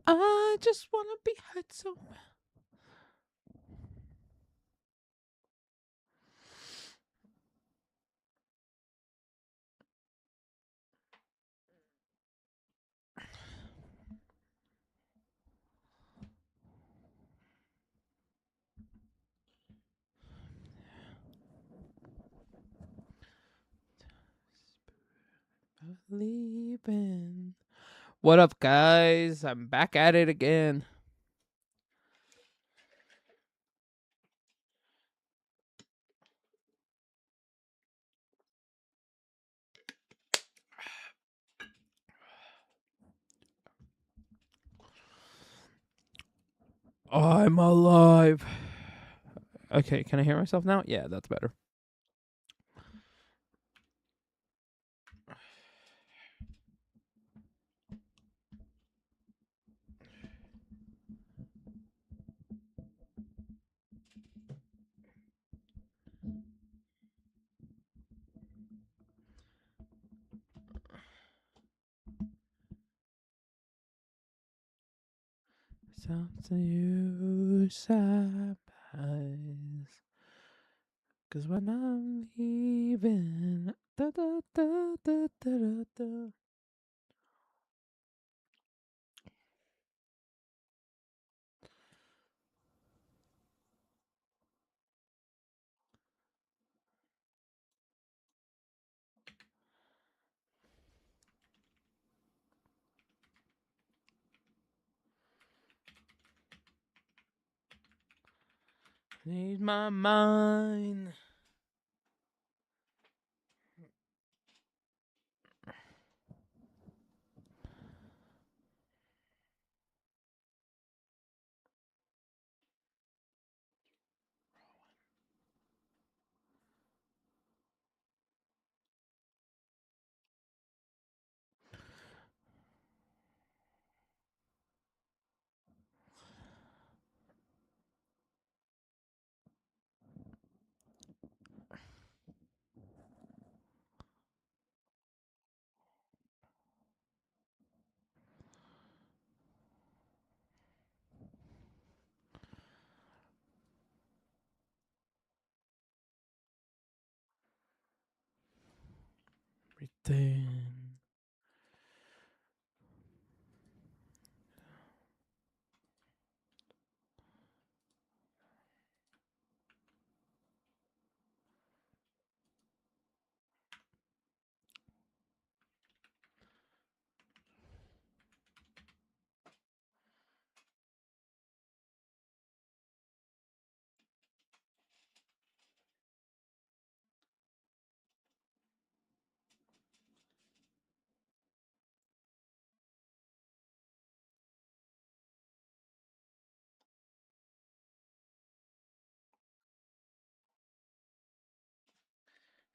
I just wanna be hurt so. Leaving. What up, guys? I'm back at it again. I'm alive. Okay, can I hear myself now? Yeah, that's better. Something you surprise. Cause when I'm leaving, da da da da da da da. Need my mind. Everything.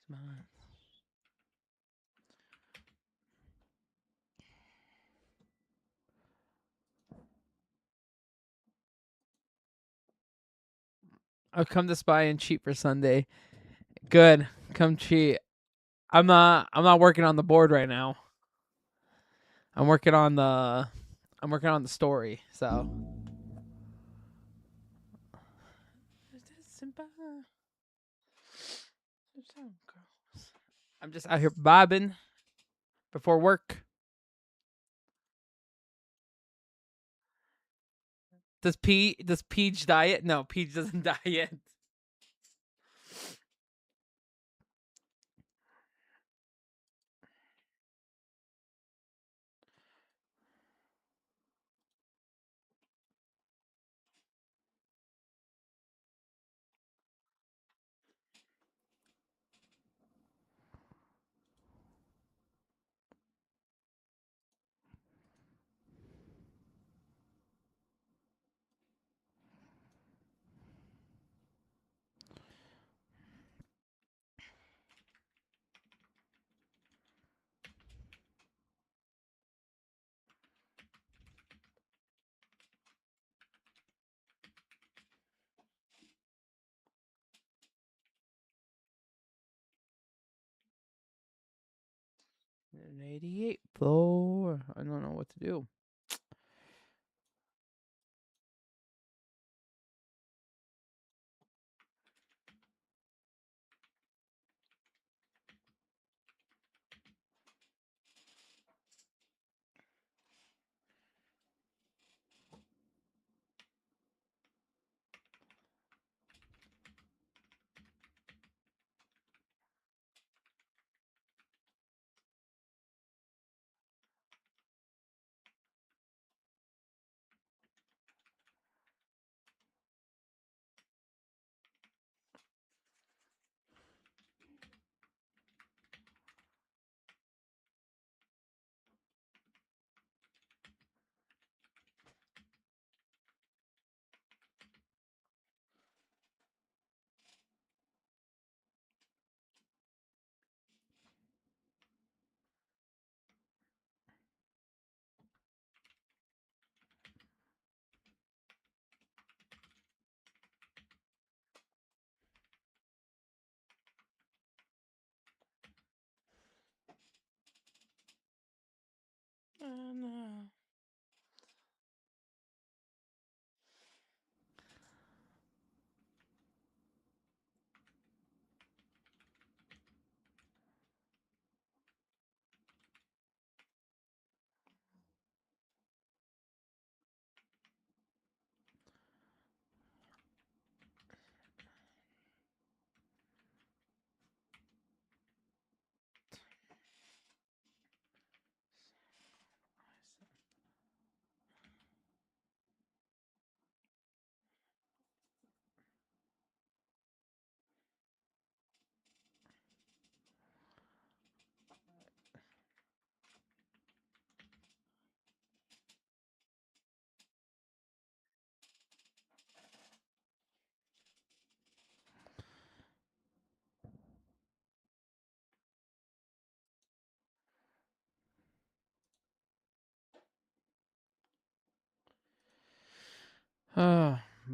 It's mine. I'll come to spy and cheat for Sunday. Good. Come cheat. I'm not working on the board right now. I'm working on the story, so I'm just out here bobbing before work. Does Peach diet? No, Peach doesn't diet. An 88 floor. I don't know what to do.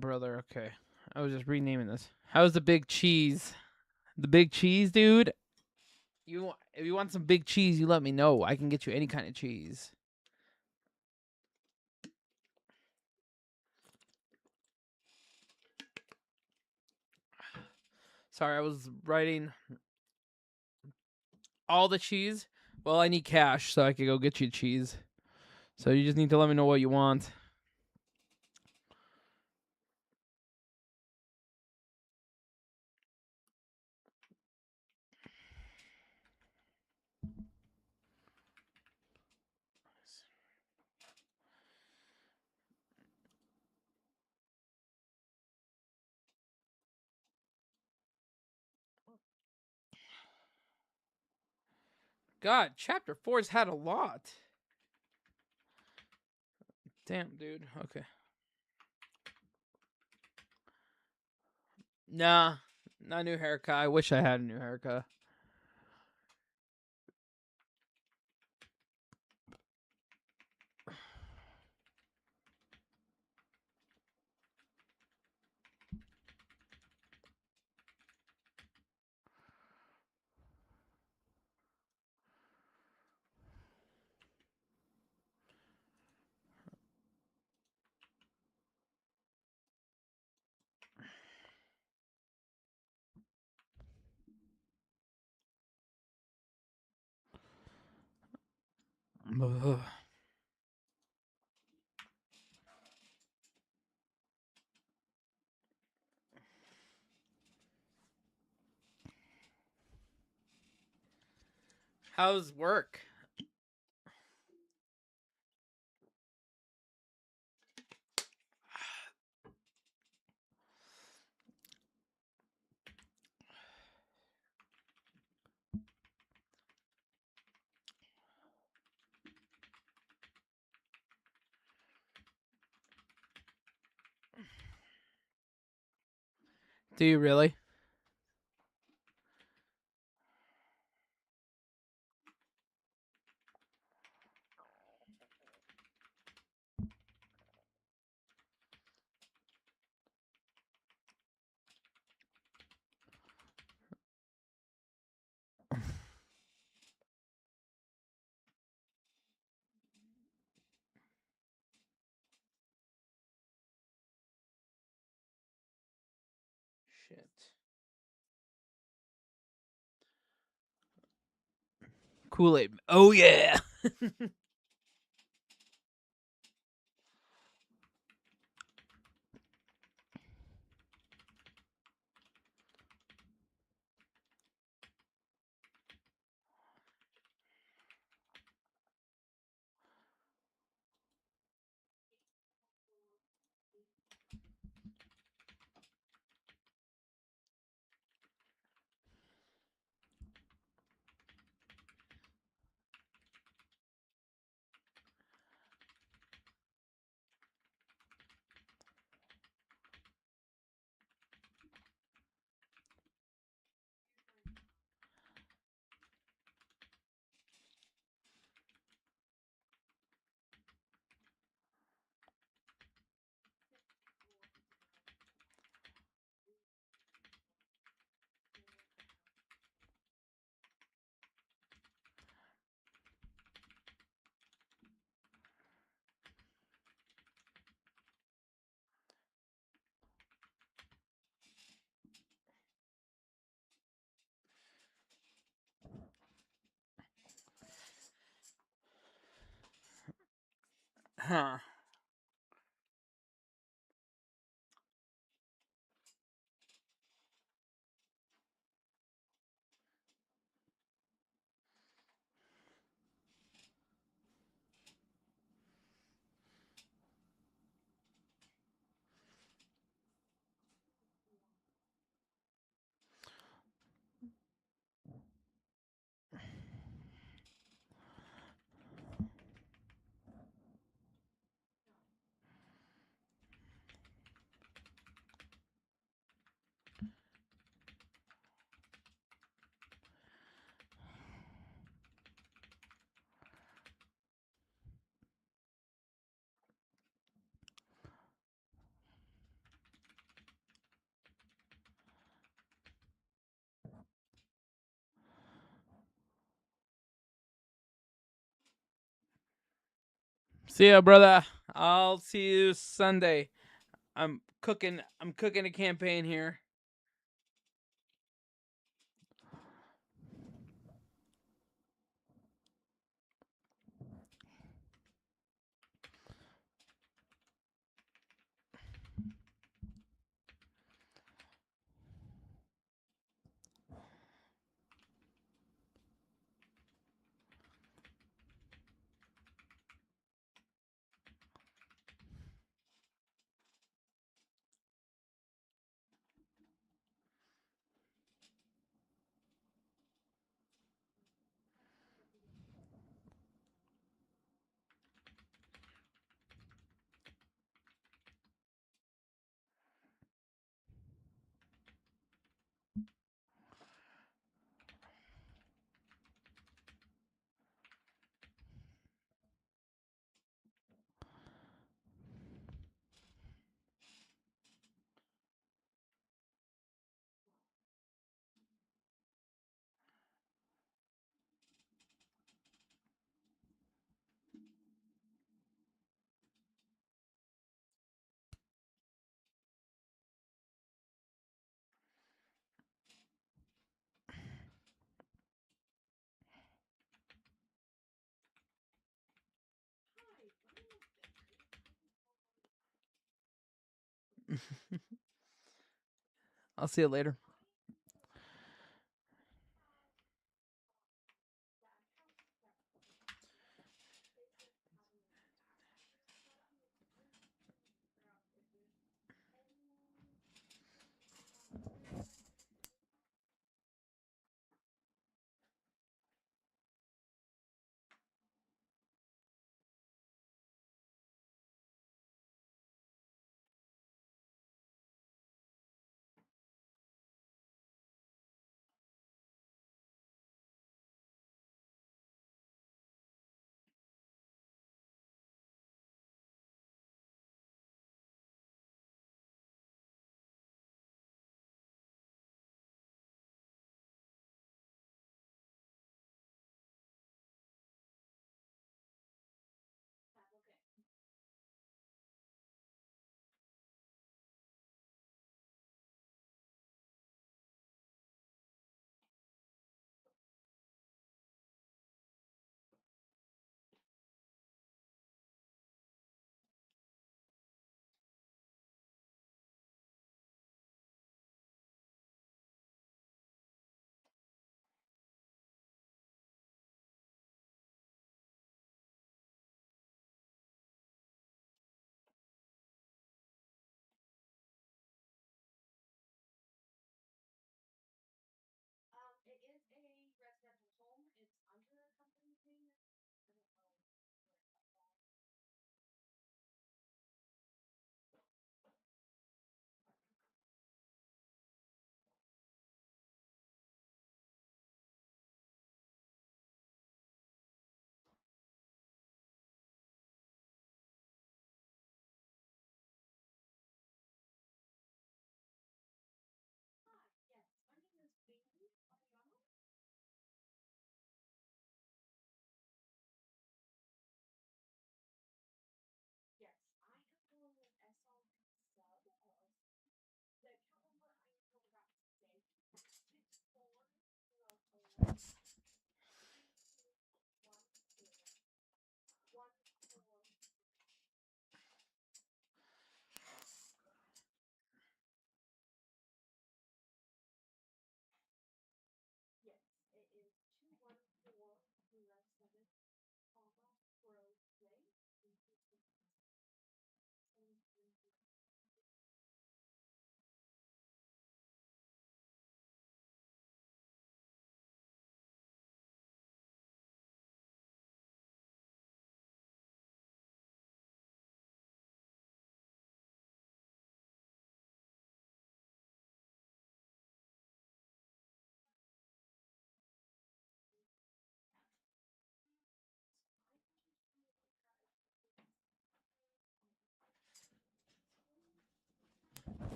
brother. Okay, I was just renaming this. How's the big cheese? The big cheese, dude. If you want some big cheese, you let me know. I can get you any kind of cheese. Sorry, I was writing all the cheese. Well, I need cash so I could go get you cheese. So you just need to let me know what you want. God, chapter 4's had a lot. Damn, dude. Okay. Nah, not a new haircut. I wish I had a new haircut. Ugh. How's work? Do you really? Shit. Kool-Aid. Oh yeah. Huh. See ya, brother. I'll see you Sunday. I'm cooking a campaign here. I'll see you later.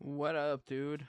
What up, dude?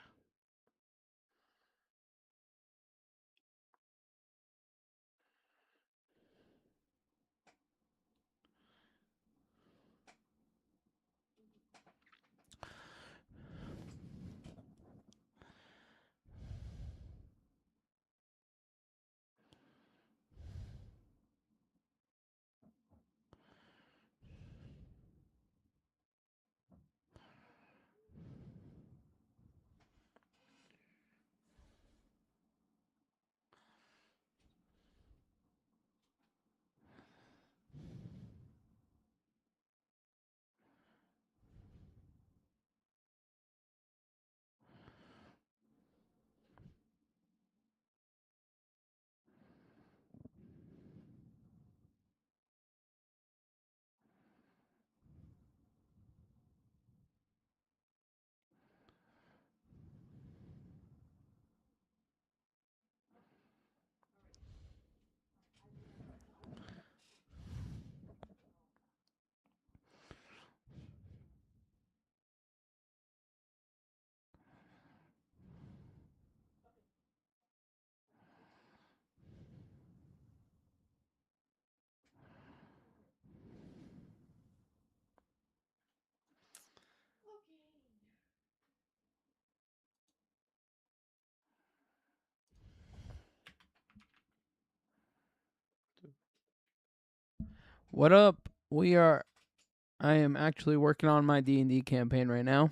What up? I am actually working on my D&D campaign right now.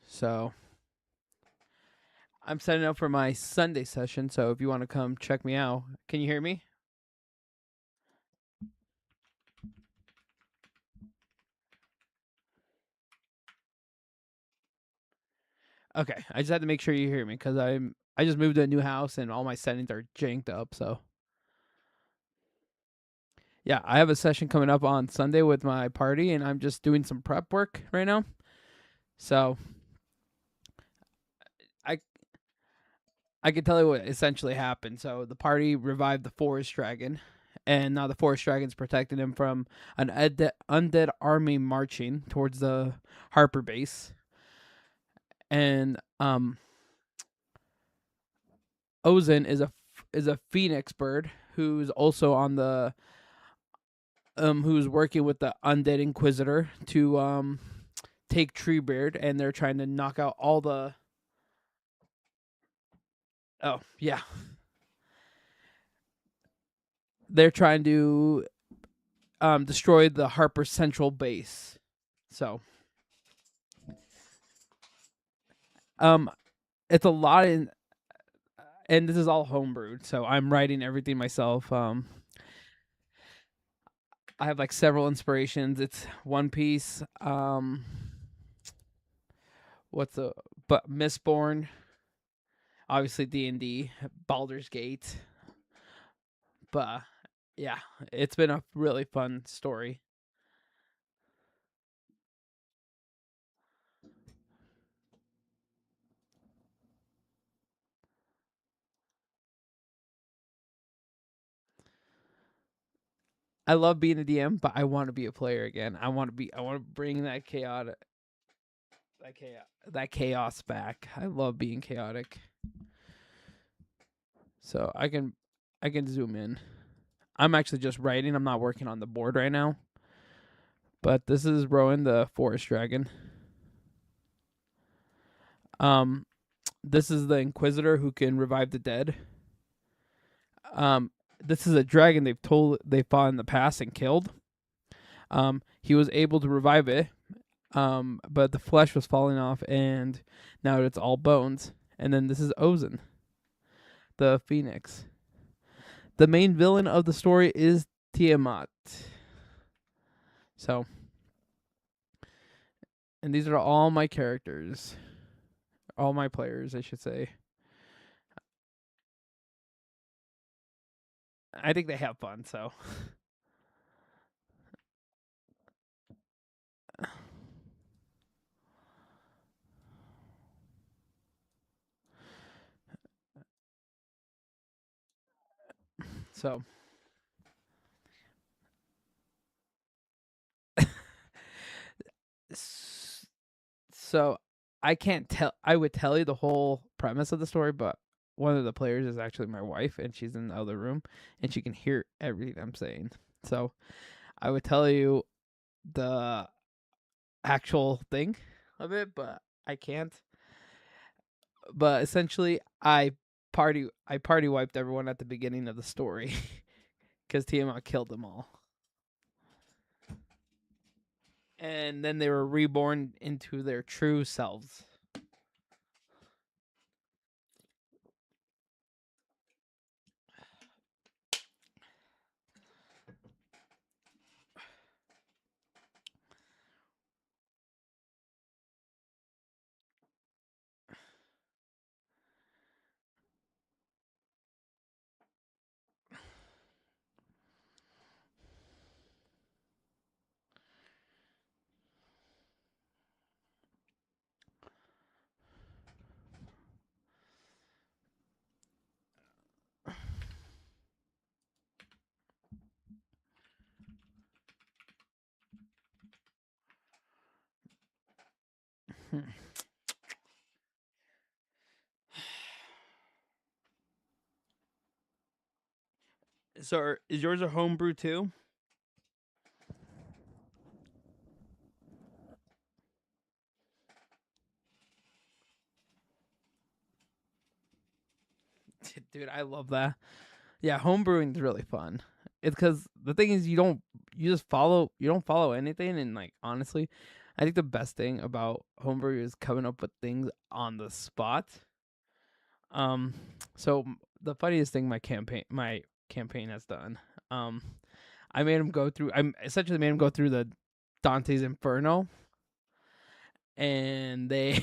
So, I'm setting up for my Sunday session, so if you want to come check me out. Can you hear me? Okay, I just had to make sure you hear me cuz I just moved to a new house and all my settings are janked up, so yeah, I have a session coming up on Sunday with my party and I'm just doing some prep work right now. So, I I can tell you what essentially happened. So the party revived the forest dragon, and now the forest dragon's protecting him from an undead army marching towards the Harper base. And Ozen is a phoenix bird who's also on the who's working with the undead inquisitor to take Treebeard, and they're trying to knock out all the. Oh yeah, they're trying to destroy the Harper Central base. So um, it's a lot in, and this is all homebrewed. So I'm writing everything myself. I have like several inspirations. It's One Piece. What's the but Mistborn? Obviously D&D, Baldur's Gate. But yeah, it's been a really fun story. I love being a DM, but I want to be a player again. I want to bring that chaos back. I love being chaotic. So I can zoom in. I'm actually just writing. I'm not working on the board right now. But this is Rowan the Forest Dragon. Um this is the Inquisitor who can revive the dead. Um this is a dragon they fought in the past and killed. He was able to revive it, but the flesh was falling off, and now it's all bones. And then this is Ozen, the Phoenix. The main villain of the story is Tiamat. So, and these are all my characters, all my players, I should say. I think they have fun. So So I can't tell. I would tell you the whole premise of the story, but one of the players is actually my wife, and she's in the other room, and she can hear everything I'm saying. So I would tell you the actual thing of it, but I can't. But essentially, I party wiped everyone at the beginning of the story because Tiamat killed them all, and then they were reborn into their true selves. So is yours a homebrew too? Dude, I love that. Yeah, homebrewing is really fun. It's because the thing is you don't follow anything, and like honestly, I think the best thing about homebrew is coming up with things on the spot. Um, so the funniest thing my campaign has done, um, I essentially made him go through the Dante's Inferno, and they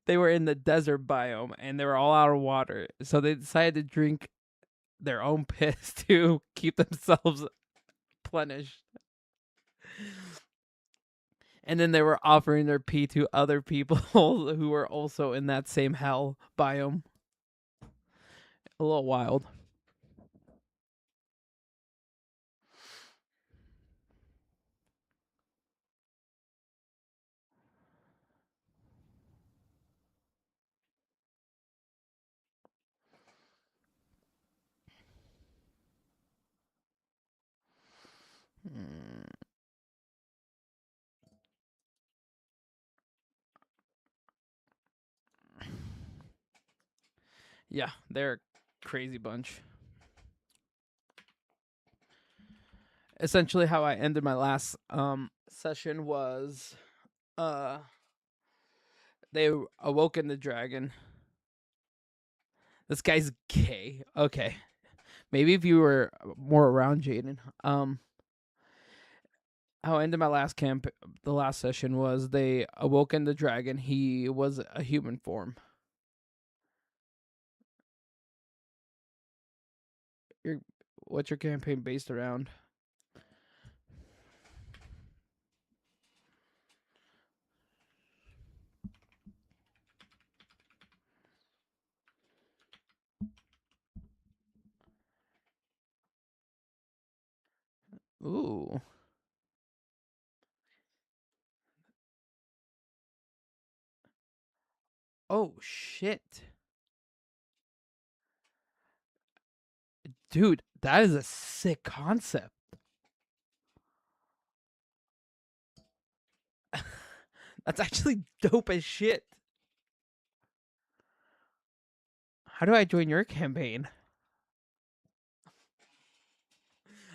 they were in the desert biome, and they were all out of water, so they decided to drink their own piss to keep themselves replenished. And then they were offering their pee to other people who were also in that same hell biome. A little wild. Mm, yeah, they're a crazy bunch. Essentially, how I ended my last session was uh they awoken the dragon. This guy's gay. Okay, maybe if you were more around Jaden. How I ended my last the last session was they awoken the dragon. He was a human form. Your what's your campaign based around? Ooh. Oh shit. Dude, that is a sick concept. That's actually dope as shit. How do I join your campaign?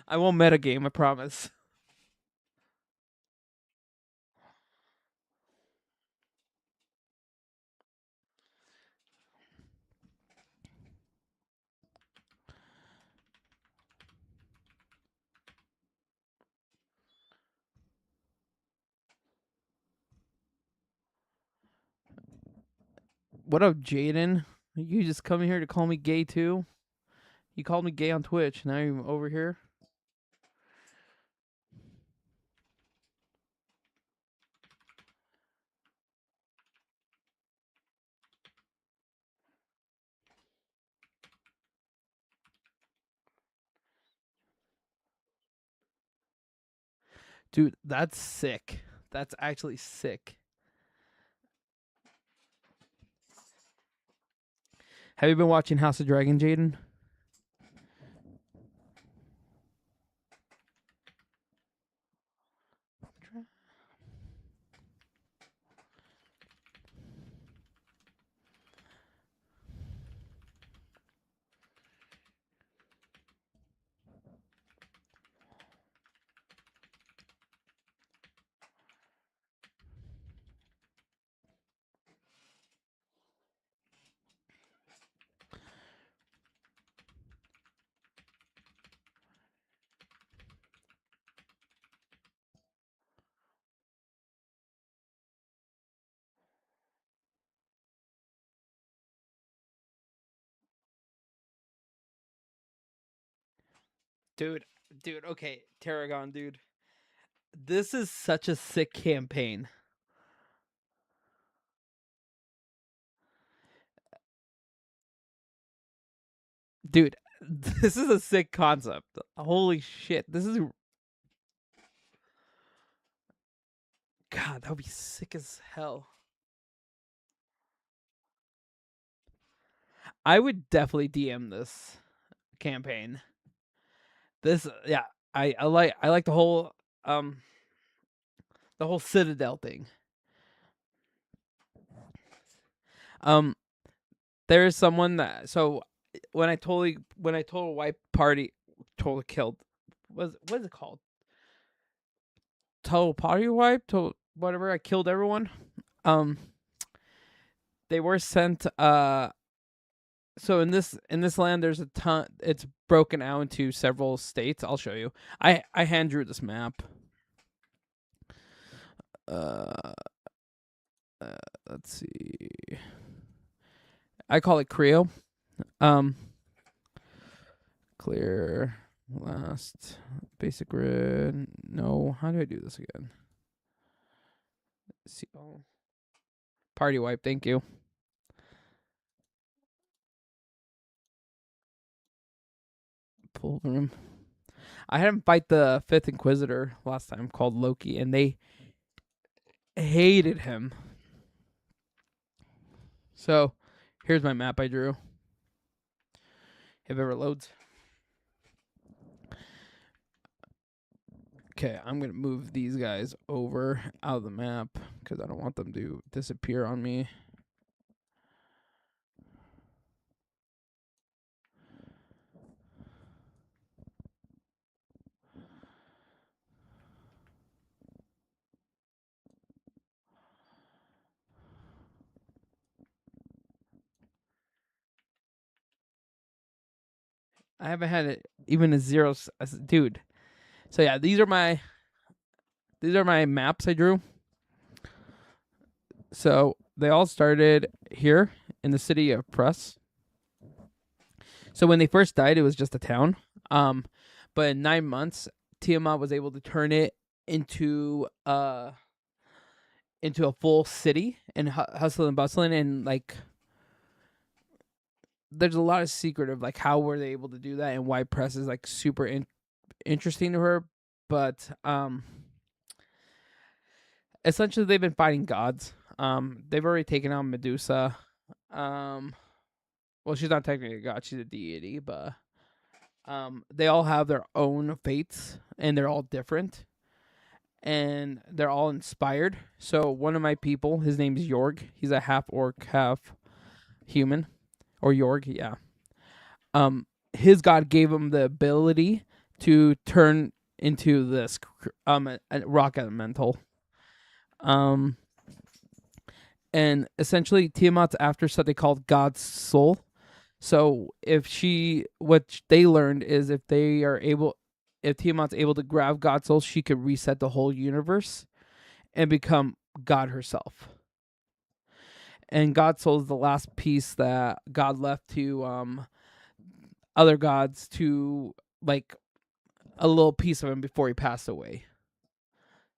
I won't metagame, I promise. What up, Jaden? You just come here to call me gay too? You called me gay on Twitch. Now you're over here. Dude, that's sick. That's actually sick. Have you been watching House of Dragon, Jaden? Dude, okay, Tarragon, dude. This is such a sick campaign. Dude, this is a sick concept. Holy shit. This is God, that would be sick as hell. I would definitely DM this campaign. This yeah, I like um the whole Citadel thing. Um there is someone that when I total white party totally killed what is it called? Total party wipe, total whatever, I killed everyone. Um they were sent so in this land there's a ton, it's broken out into several states. I'll show you. I hand drew this map. Uh, let's see. I call it Creo. Um, clear last basic grid. No, how do I do this again? See, oh, party wipe. Thank you. Pull room. I had him fight the fifth Inquisitor last time called Loki, and they hated him. So, here's my map I drew. If it ever loads. Okay, I'm going to move these guys over out of the map because I don't want them to disappear on me. I haven't had even a zero, dude. So yeah, these are my maps I drew. So they all started here in the city of Press. So when they first died, it was just a town. But in 9 months, Tiamat was able to turn it into a full city and hustle and bustling, and like there's a lot of secret of like how were they able to do that and why Press is like super interesting to her. But essentially they've been fighting gods. They've already taken out Medusa. Well, she's not technically a god; she's a deity, but they all have their own fates, and they're all different, and they're all inspired. So one of my people, his name is Yorg. He's a half orc, half human, or Yorg, yeah. His god gave him the ability to turn into this a rock elemental. And essentially Tiamat's after something called God's soul. So what they learned is if Tiamat's able to grab God's soul, she could reset the whole universe and become God herself. And God's soul is the last piece that God left to other gods, to like a little piece of him before he passed away.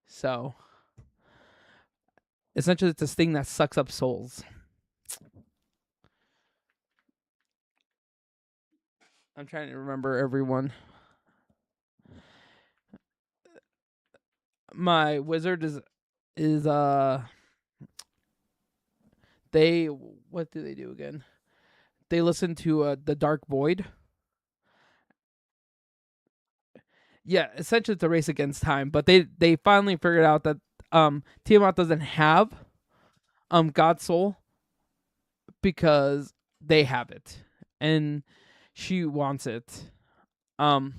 So essentially it's this thing that sucks up souls. I'm trying to remember everyone. My wizard is they what do they do again? they listened to the Dark Void. Yeah, essentially it's a race against time, but they finally figured out that Tiamat doesn't have God's soul because they have it and she wants it. Um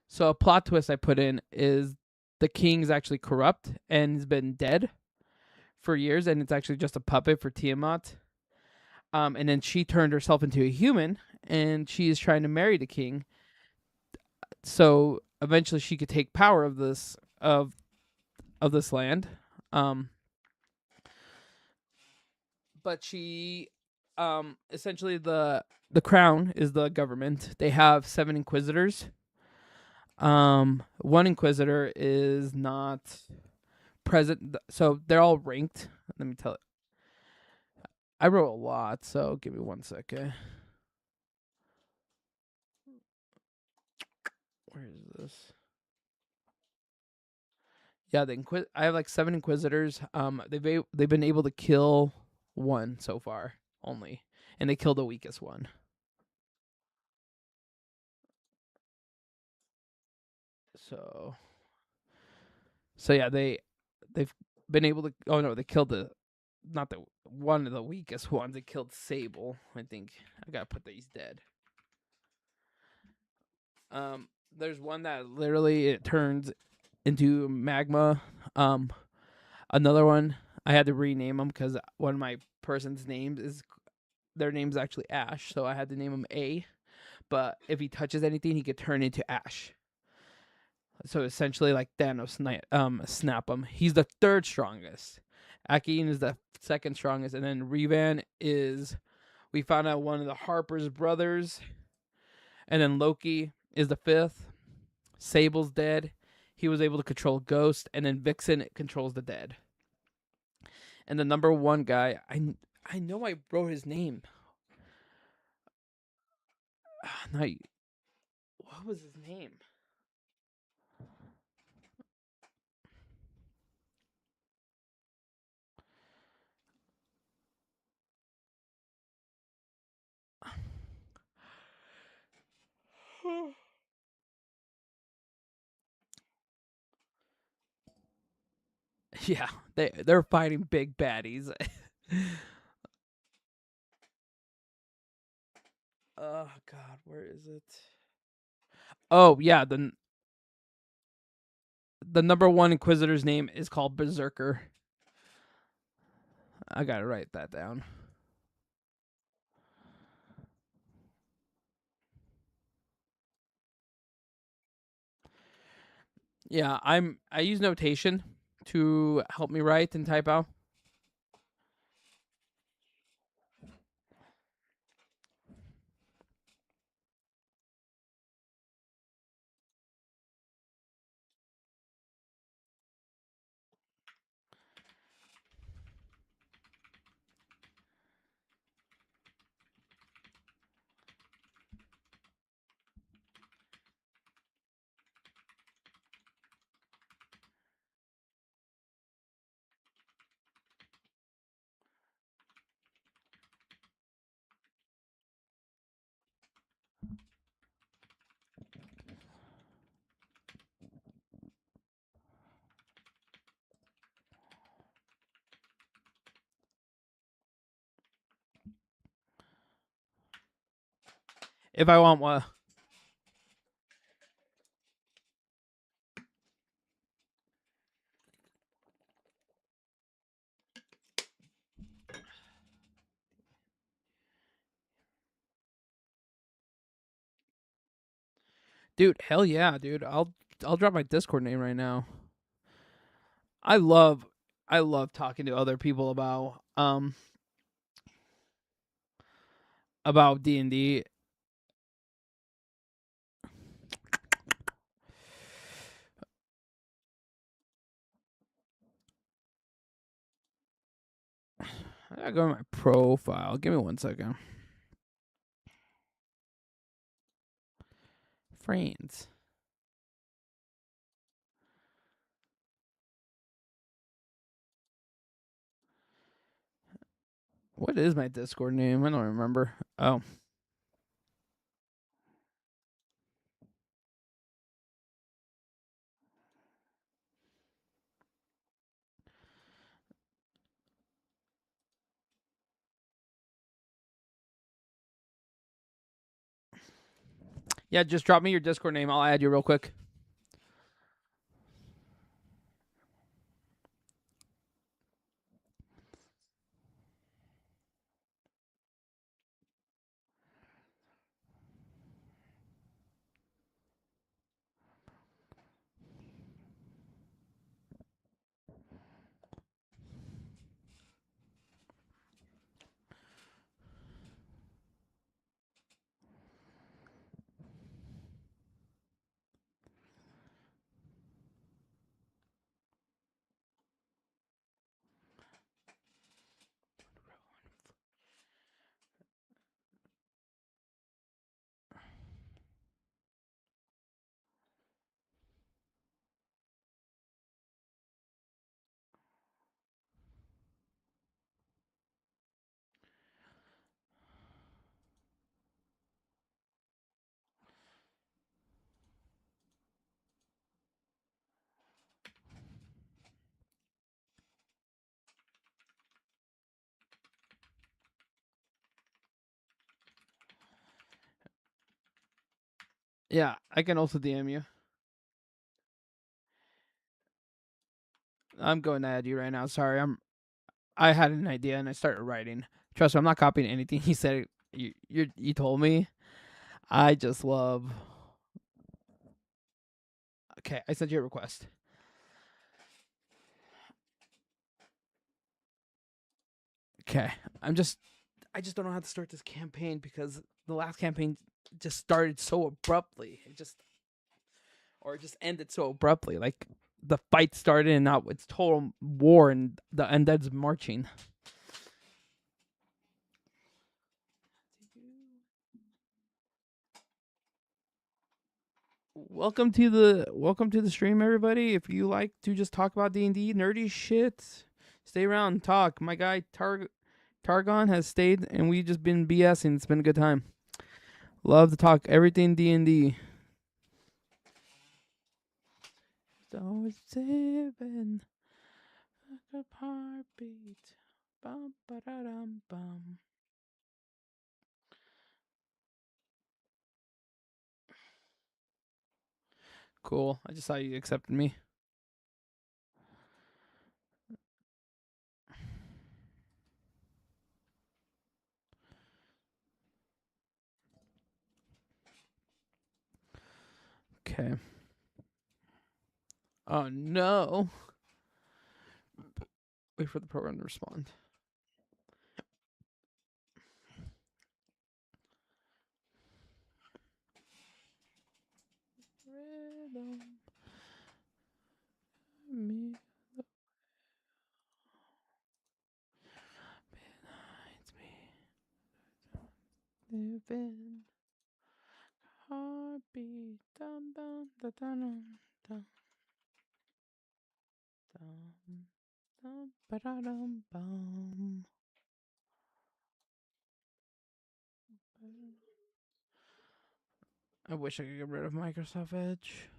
so a plot twist I put in is the king's actually corrupt and has been dead for years, and it's actually just a puppet for Tiamat. And then she turned herself into a human, and she is trying to marry the king, so eventually she could take power of this land. Um, but she, essentially the crown is the government. They have 7 inquisitors. One inquisitor is not present, so they're all ranked. Let me tell it. I wrote a lot, so give me 1 second. Where is this? Yeah, I have like 7 inquisitors. They've been able to kill one so far only, and they killed the weakest one. So yeah, they've been able to. Oh no, they killed the not the one of the weakest ones. They killed Sable. I think I gotta put that he's dead. There's one that literally it turns into magma. Another one I had to rename them because one of my person's names is their name's actually Ash, so I had to name him A. But if he touches anything, he could turn into ash. So essentially, like Thanos, snap him. He's the 3rd strongest. Akin is the 2nd strongest, and then Revan is. We found out one of the Harper's brothers, and then Loki is the 5th. Sable's dead. He was able to control Ghost, and then Vixen controls the dead. And the number 1 guy, I know I wrote his name. No, what was his name? Yeah, they're fighting big baddies. Oh God, where is it? Oh yeah, the number 1 Inquisitor's name is called Berserker. I gotta write that down. Yeah, I use notation to help me write and type out. If I want one. Dude, hell yeah, dude. I'll drop my Discord name right now. I love talking to other people about D&D. I gotta go to my profile. Give me 1 second. Friends. What is my Discord name? I don't remember. Oh. Yeah, just drop me your Discord name. I'll add you real quick. Yeah, I can also DM you. I'm going to add you right now. Sorry, I had an idea and I started writing. Trust me, I'm not copying anything he said. You told me. I just love. Okay, I sent you a request. Okay, I just don't know how to start this campaign because the last campaign just started so abruptly. It just ended so abruptly. Like the fight started and now it's total war and the undead's marching. Welcome to the stream, everybody. If you like to just talk about D&D nerdy shit, stay around and talk. My guy Targon has stayed and we just been BSing. It's been a good time. Love to talk everything D&D. So it's 7 like a heartbeat. Bum ba da dum bum. Cool. I just saw you accepted me. Okay. Oh no. Wait for the program to respond. Rhythm. Me. Behind me. Living. Heartbeat. Dum dum da dum dum dum dum ba da dum bum. I wish I could get rid of Microsoft Edge.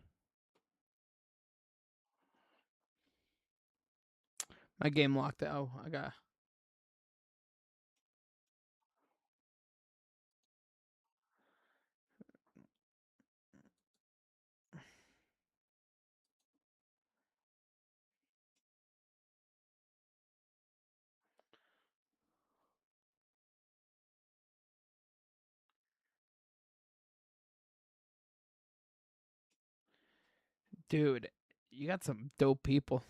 My game locked out. Oh, I got. Dude, you got some dope people.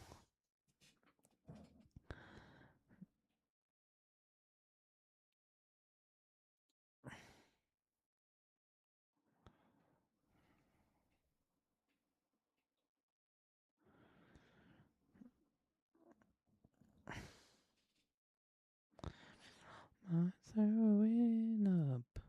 Throwing up.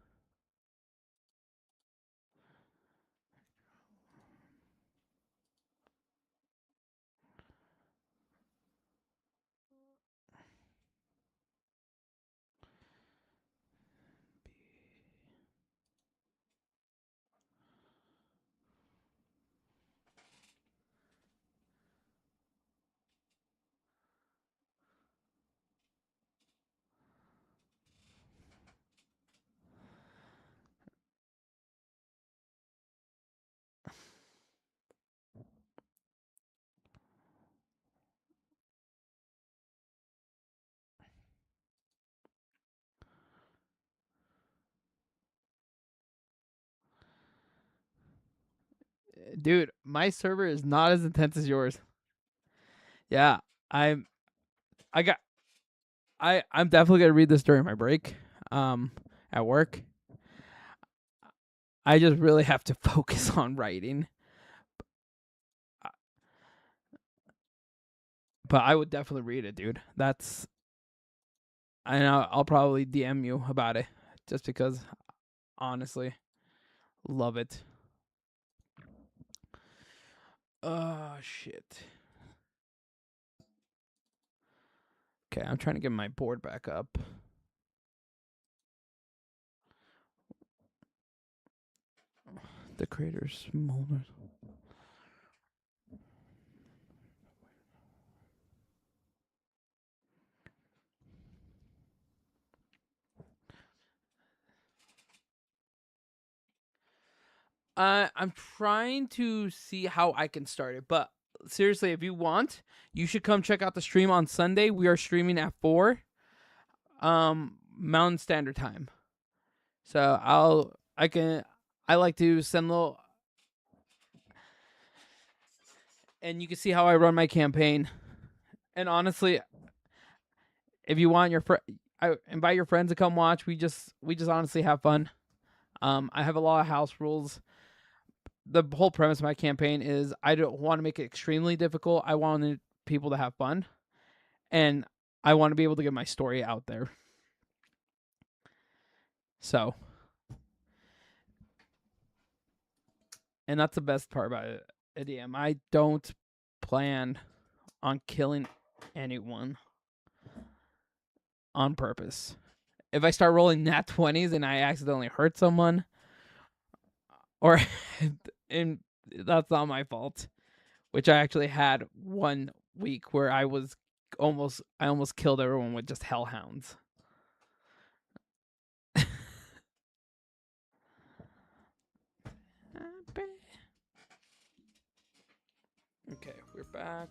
Dude, my server is not as intense as yours. Yeah, I'm. I got. I'm definitely gonna read this during my break. At work. I just really have to focus on writing. But I would definitely read it, dude. That's. I know. I'll probably DM you about it, just because. Honestly, love it. Oh shit. Okay, I'm trying to get my board back up. The creator's smolder. I'm trying to see how I can start it, but seriously, if you want, you should come check out the stream on Sunday. We are streaming at 4 Mountain Standard Time. So I like to send little, and you can see how I run my campaign. And honestly, if you want I invite your friends to come watch. We just honestly have fun. I have a lot of house rules. The whole premise of my campaign is I don't want to make it extremely difficult. I wanted people to have fun, and I want to be able to get my story out there. So, and that's the best part about it. ADM. I don't plan on killing anyone on purpose. If I start rolling nat 20s and I accidentally hurt someone, or and that's not my fault. Which I actually had one week where I almost killed everyone with just hellhounds. Okay, we're back.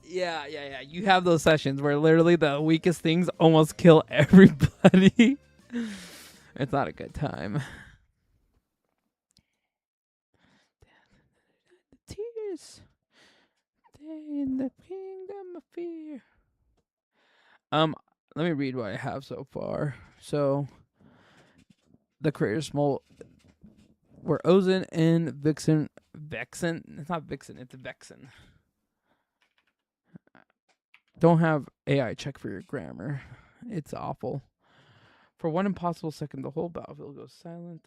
Yeah. You have those sessions where literally the weakest things almost kill everybody. It's not a good time. Tears. Stay in the kingdom of fear. Let me read what I have so far. So, the creators small were Ozin and Vixen. Vexen? It's not Vixen, it's Vexen. Don't have AI check for your grammar. It's awful. For one impossible second, the whole battlefield goes silent.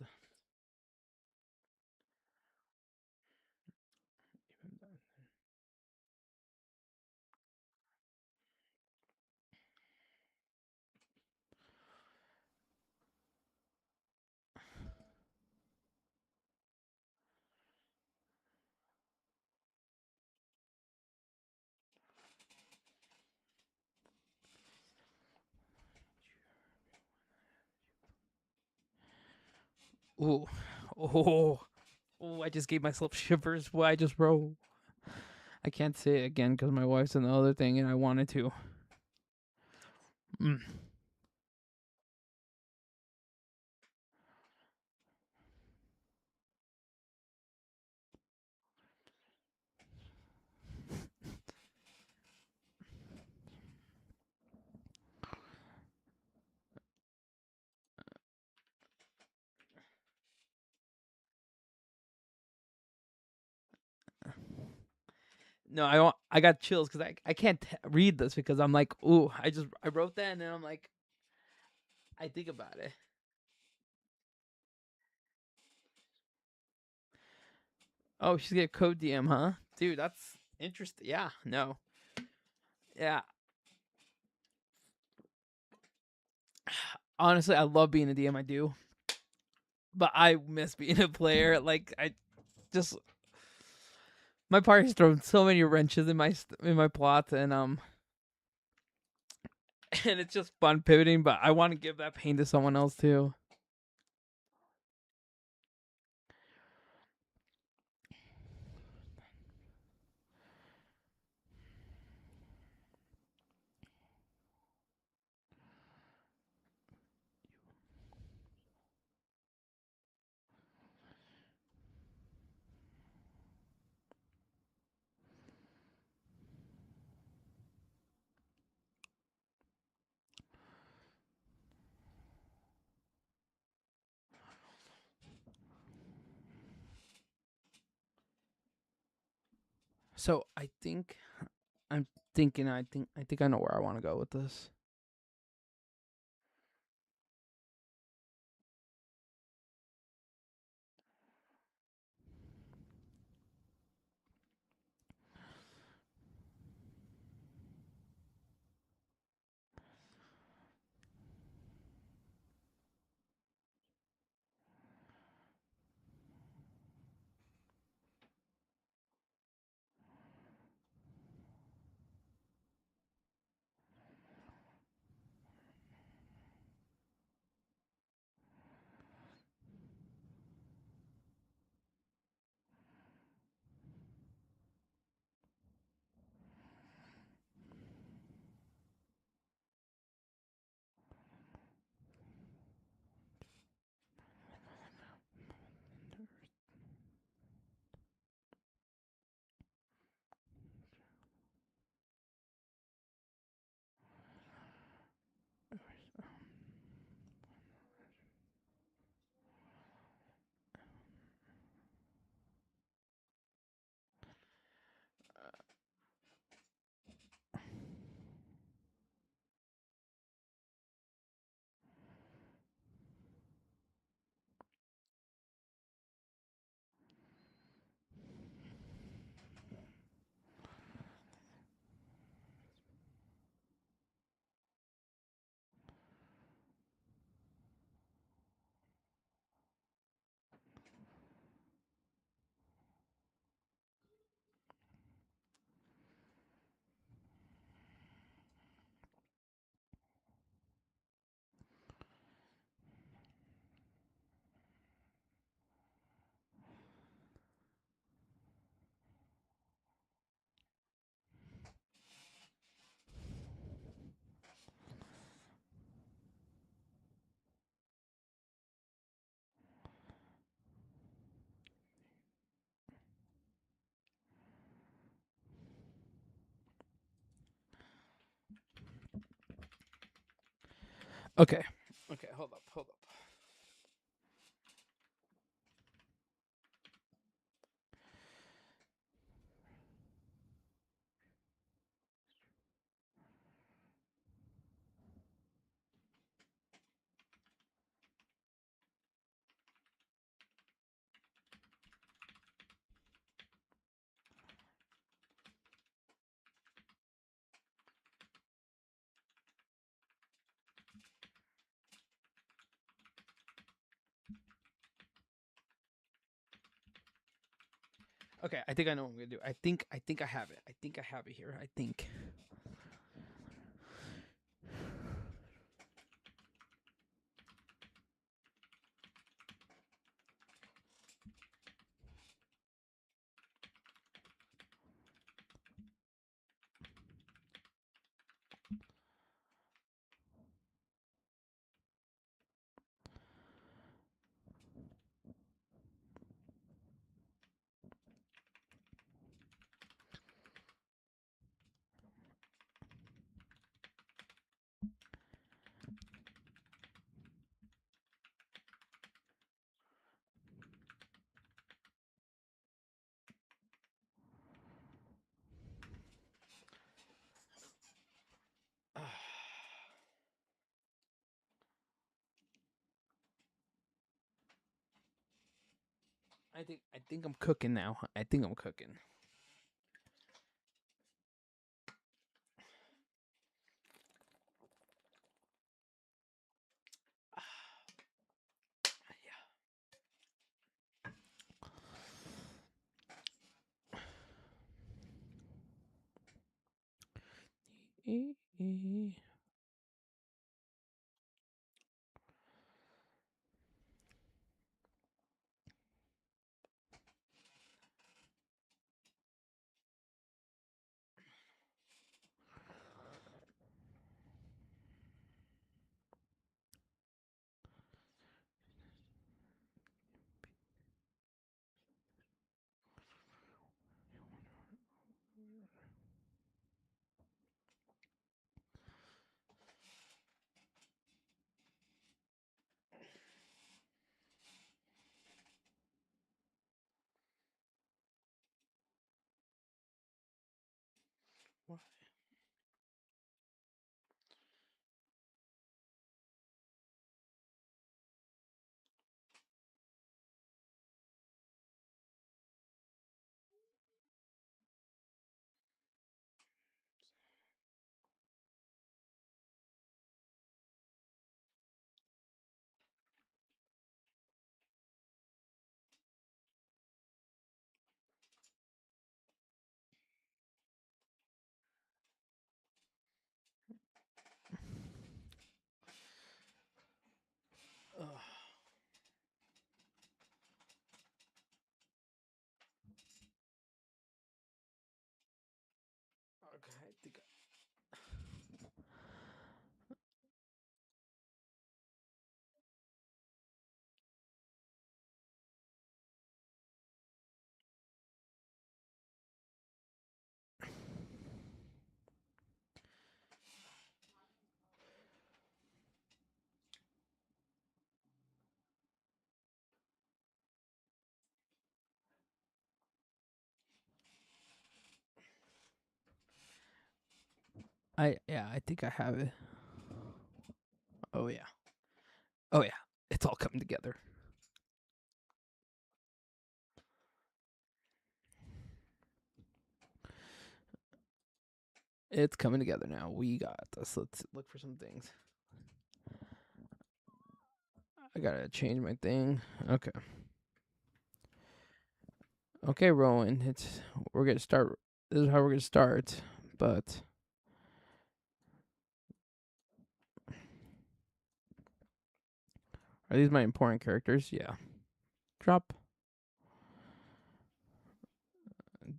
Ooh. Oh. Oh, I just gave myself shivers. What I just wrote. I can't say it again because my wife's in the other thing and I wanted to. Mm. No, I got chills because I can't read this because I'm like, ooh, I wrote that and then I'm like, I think about it. Oh, she's get code DM, huh? Dude, that's interesting. Yeah, no. Yeah. Honestly, I love being a DM. I do, but I miss being a player. Like I just my party's thrown so many wrenches in my plots, and and it's just fun pivoting. But I want to give that pain to someone else too. So I'm thinking. I think I know where I want to go with this. Okay. Okay. Hold up. Hold up. Okay. I think I know what I'm gonna do. I think I have it. I think I have it here. I think. I think I'm cooking now. I think I'm cooking. Yeah. Okay, I think I think I have it. Oh yeah. Oh yeah. It's all coming together. It's coming together now. We got this. Let's look for some things. I gotta change my thing. Okay. Okay, Rowan. We're gonna start. This is how we're gonna start. But are these my important characters? Yeah. Drop.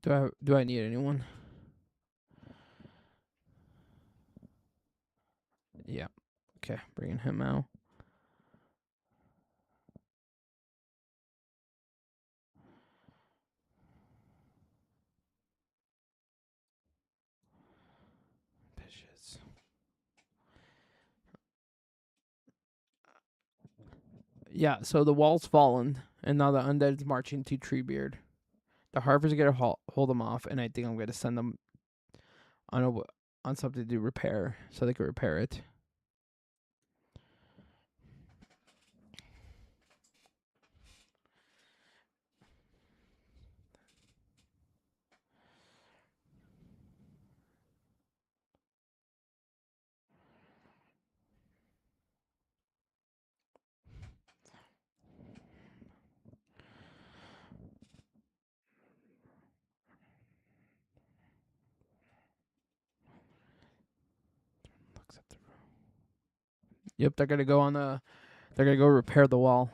Do I need anyone? Yeah. Okay, bringing him out. Vicious. Yeah, so the wall's fallen, and now the undead's marching to Treebeard. The Harvest's gonna hold them off, and I think I'm gonna send them on something to do repair, so they can repair it. Looks at the room. Yep, they're gonna go on the. They're gonna go repair the wall.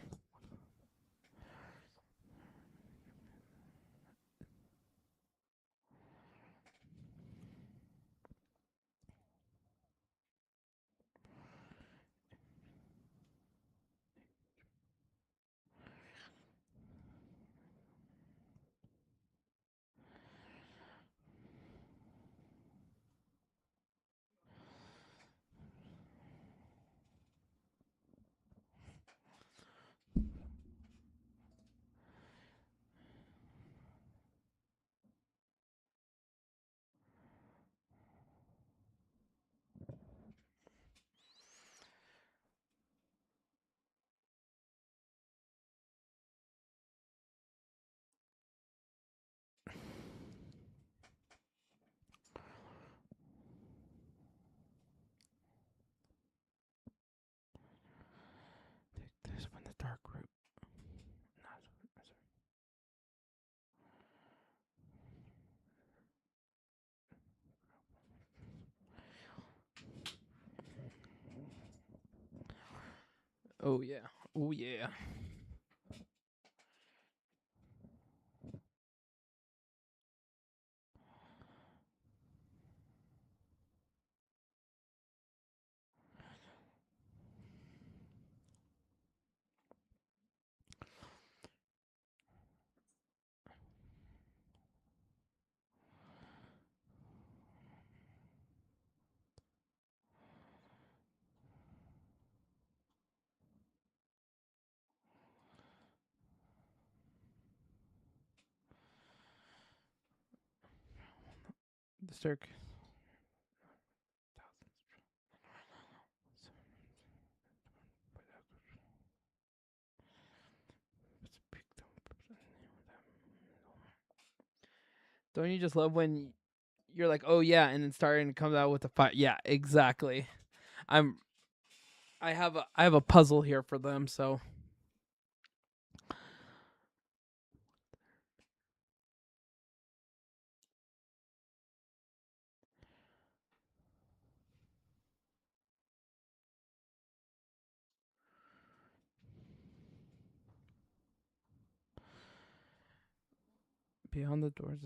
Take this one, the dark root. Oh yeah. Oh yeah. The circ. Don't you just love when you're like, oh yeah, and then starting to come out with a fight? Yeah, exactly. I'm. I have a puzzle here for them. So beyond the doors.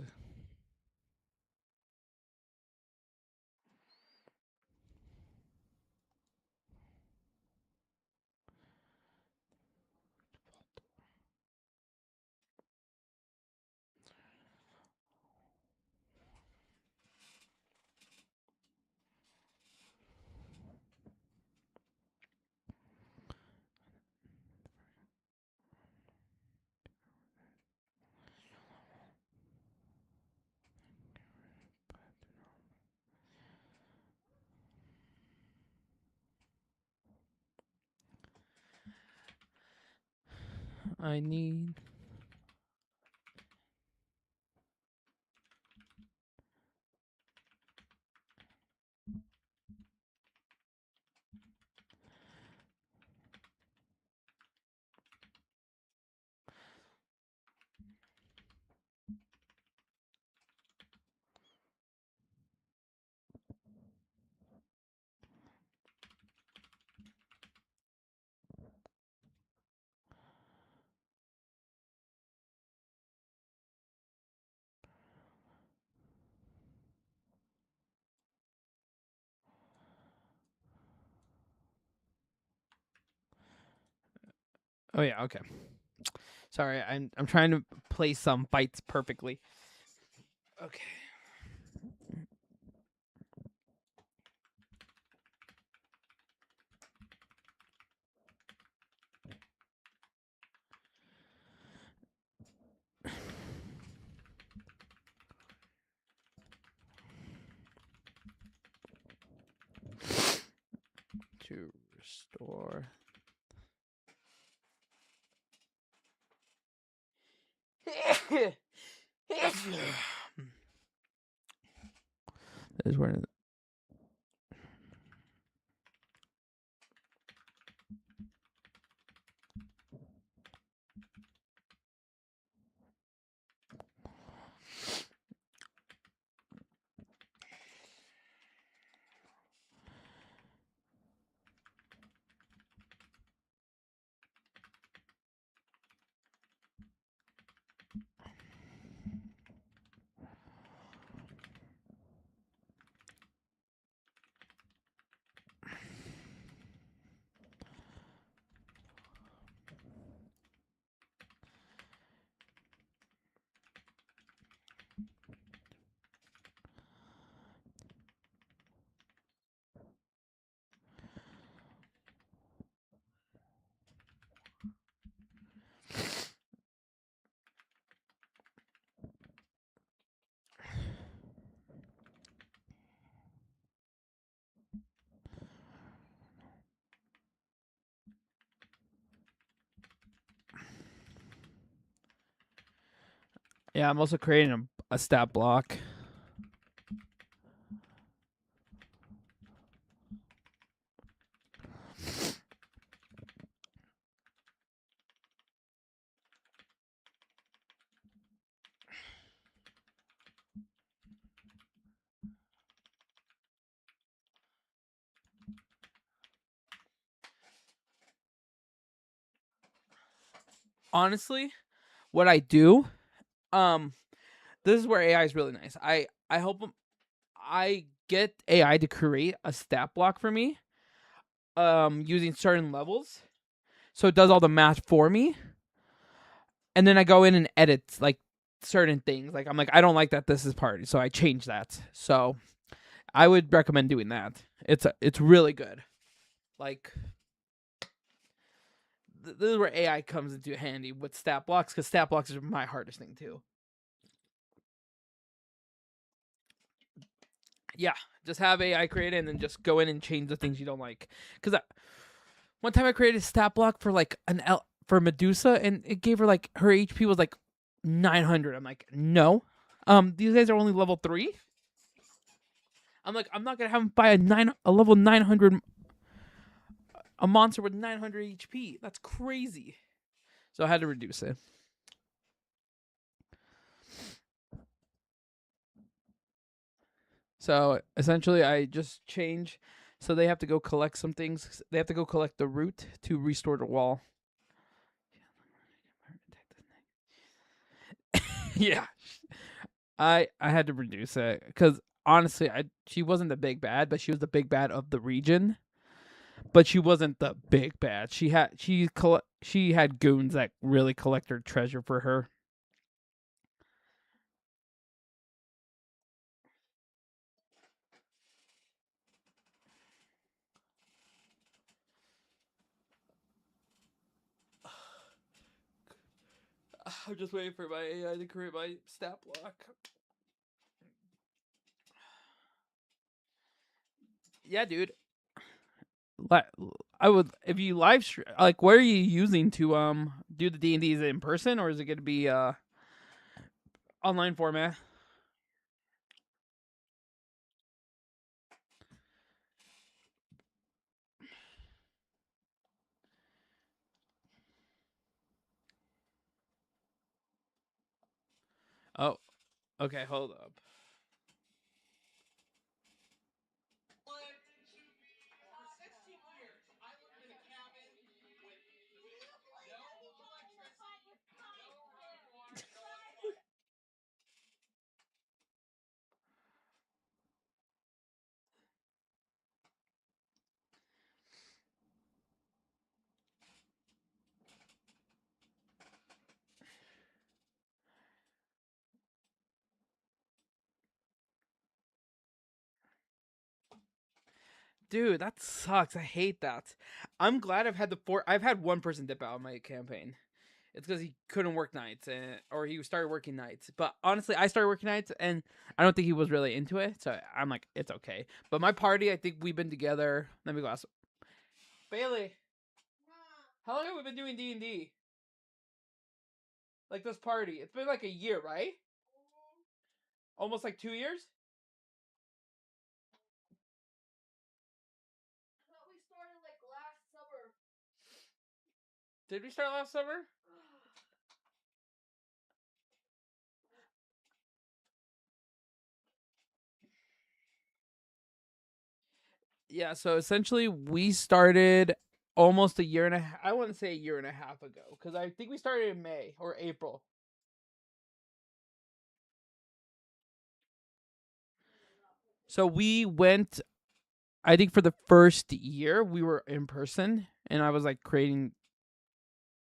I need. Oh yeah, okay. Sorry, I'm trying to place some fights perfectly. Okay. To restore. That is where. Yeah, I'm also creating a stat block. Honestly, what I do, um, this is where AI is really nice. I hope I get AI to create a stat block for me, using certain levels, so it does all the math for me, and then I go in and edit like certain things. Like I'm like I don't like that this is part, so I change that. So I would recommend doing that. It's really good. Like this is where AI comes into handy with stat blocks because stat blocks are my hardest thing too. Yeah, just have AI create it and then just go in and change the things you don't like. Because one time I created a stat block for like for Medusa and it gave her like her HP was like 900. I'm like, no, These guys are only level 3. I'm like, I'm not gonna have him buy a level 900, a monster with 900 HP. That's crazy. So I had to reduce it. So essentially, I just change. So they have to go collect some things. They have to go collect the root to restore the wall. Yeah, I had to reduce it because honestly, she wasn't the big bad, but she was the big bad of the region. But she wasn't the big bad. She had goons that really collect her treasure for her. I'm just waiting for my AI to create my stat block. Yeah, dude. I would if you live stream. Like, what are you using to do the D and D? Is it in person or is it going to be online format? Oh, okay. Hold up. Dude, that sucks. I hate that. I'm glad I've had one person dip out of my campaign. It's because he couldn't work nights, or he started working nights. But honestly, I started working nights, and I don't think he was really into it. So I'm like, it's okay. But my party, I think we've been together. Let me go ask Bailey. How long have we been doing D&D? Like this party? It's been like a year, right? Almost like 2 years. Did we start last summer? Yeah. So essentially, we started almost a year and a half. I wouldn't say a year and a half ago because I think we started in May or April. So we went. I think for the first year we were in person, and I was like creating.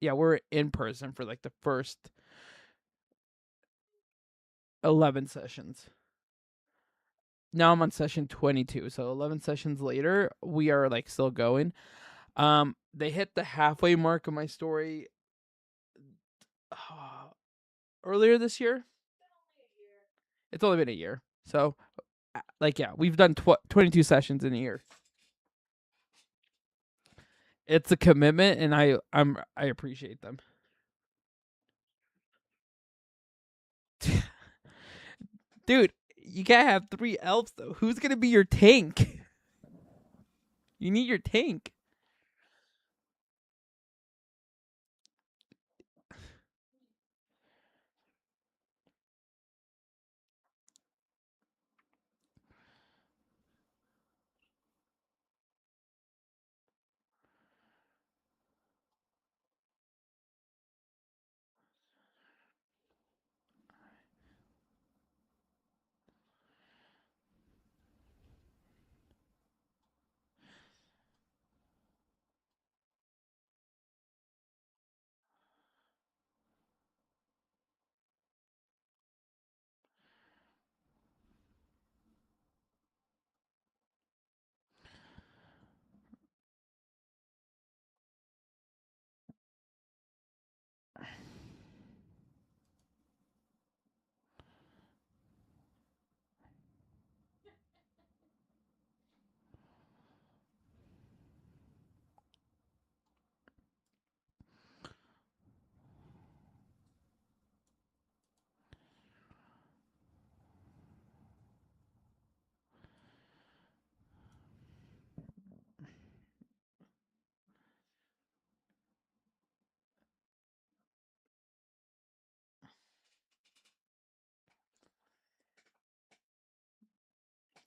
Yeah, we're in person for like the first 11 sessions. Now I'm on session 22, so 11 sessions later, we are like still going. They hit the halfway mark of my story earlier this year. It's only been a year, so like yeah, we've done 22 sessions in a year. It's a commitment, and I appreciate them. Dude, you gotta have 3 elves though. Who's gonna be your tank? You need your tank.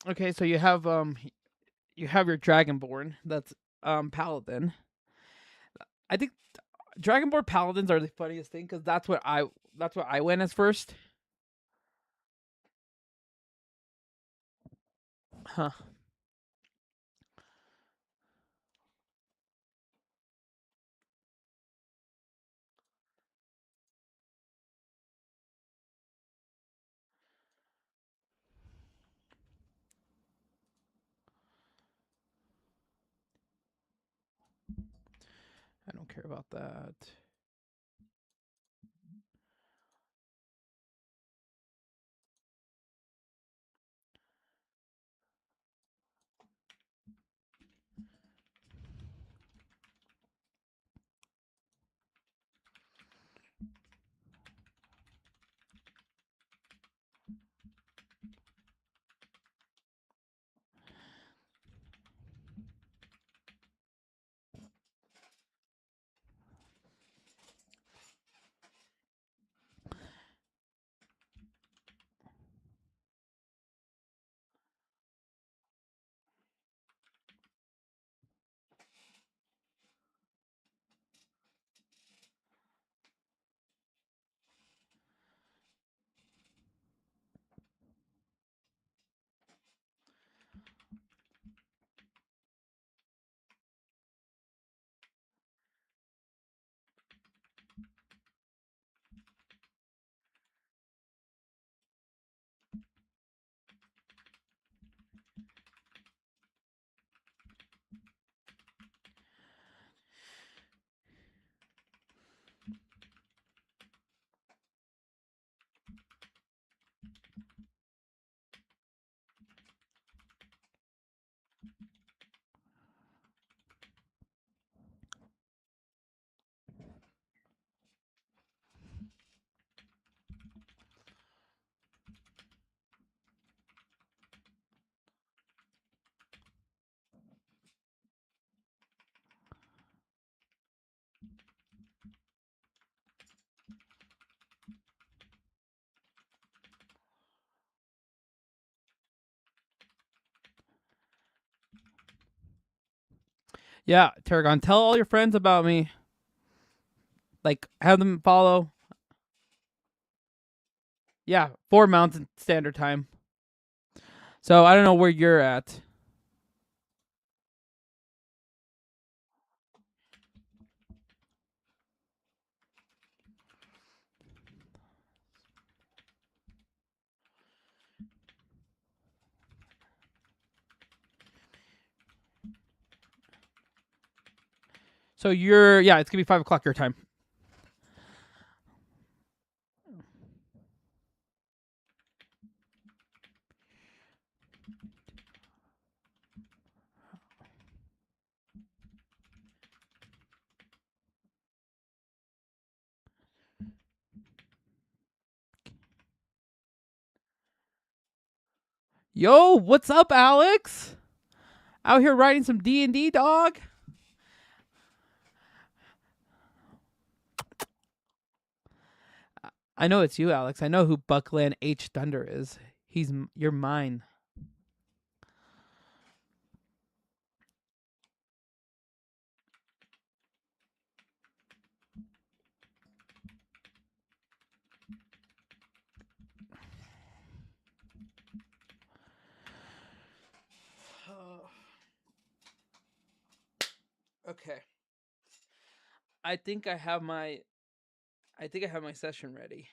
Okay, so you have your Dragonborn. That's Paladin. I think Dragonborn Paladins are the funniest thing because that's what I went as first. Huh. I don't care about that. Yeah, Tarragon, tell all your friends about me. Like, have them follow. Yeah, 4 Mountain Standard Time. So I don't know where you're at. So it's gonna be 5 o'clock your time. Yo, what's up, Alex? Out here writing some D&D, dog. I know it's you, Alex. I know who Buckland H Thunder is. You're mine. Okay. I think I have my session ready.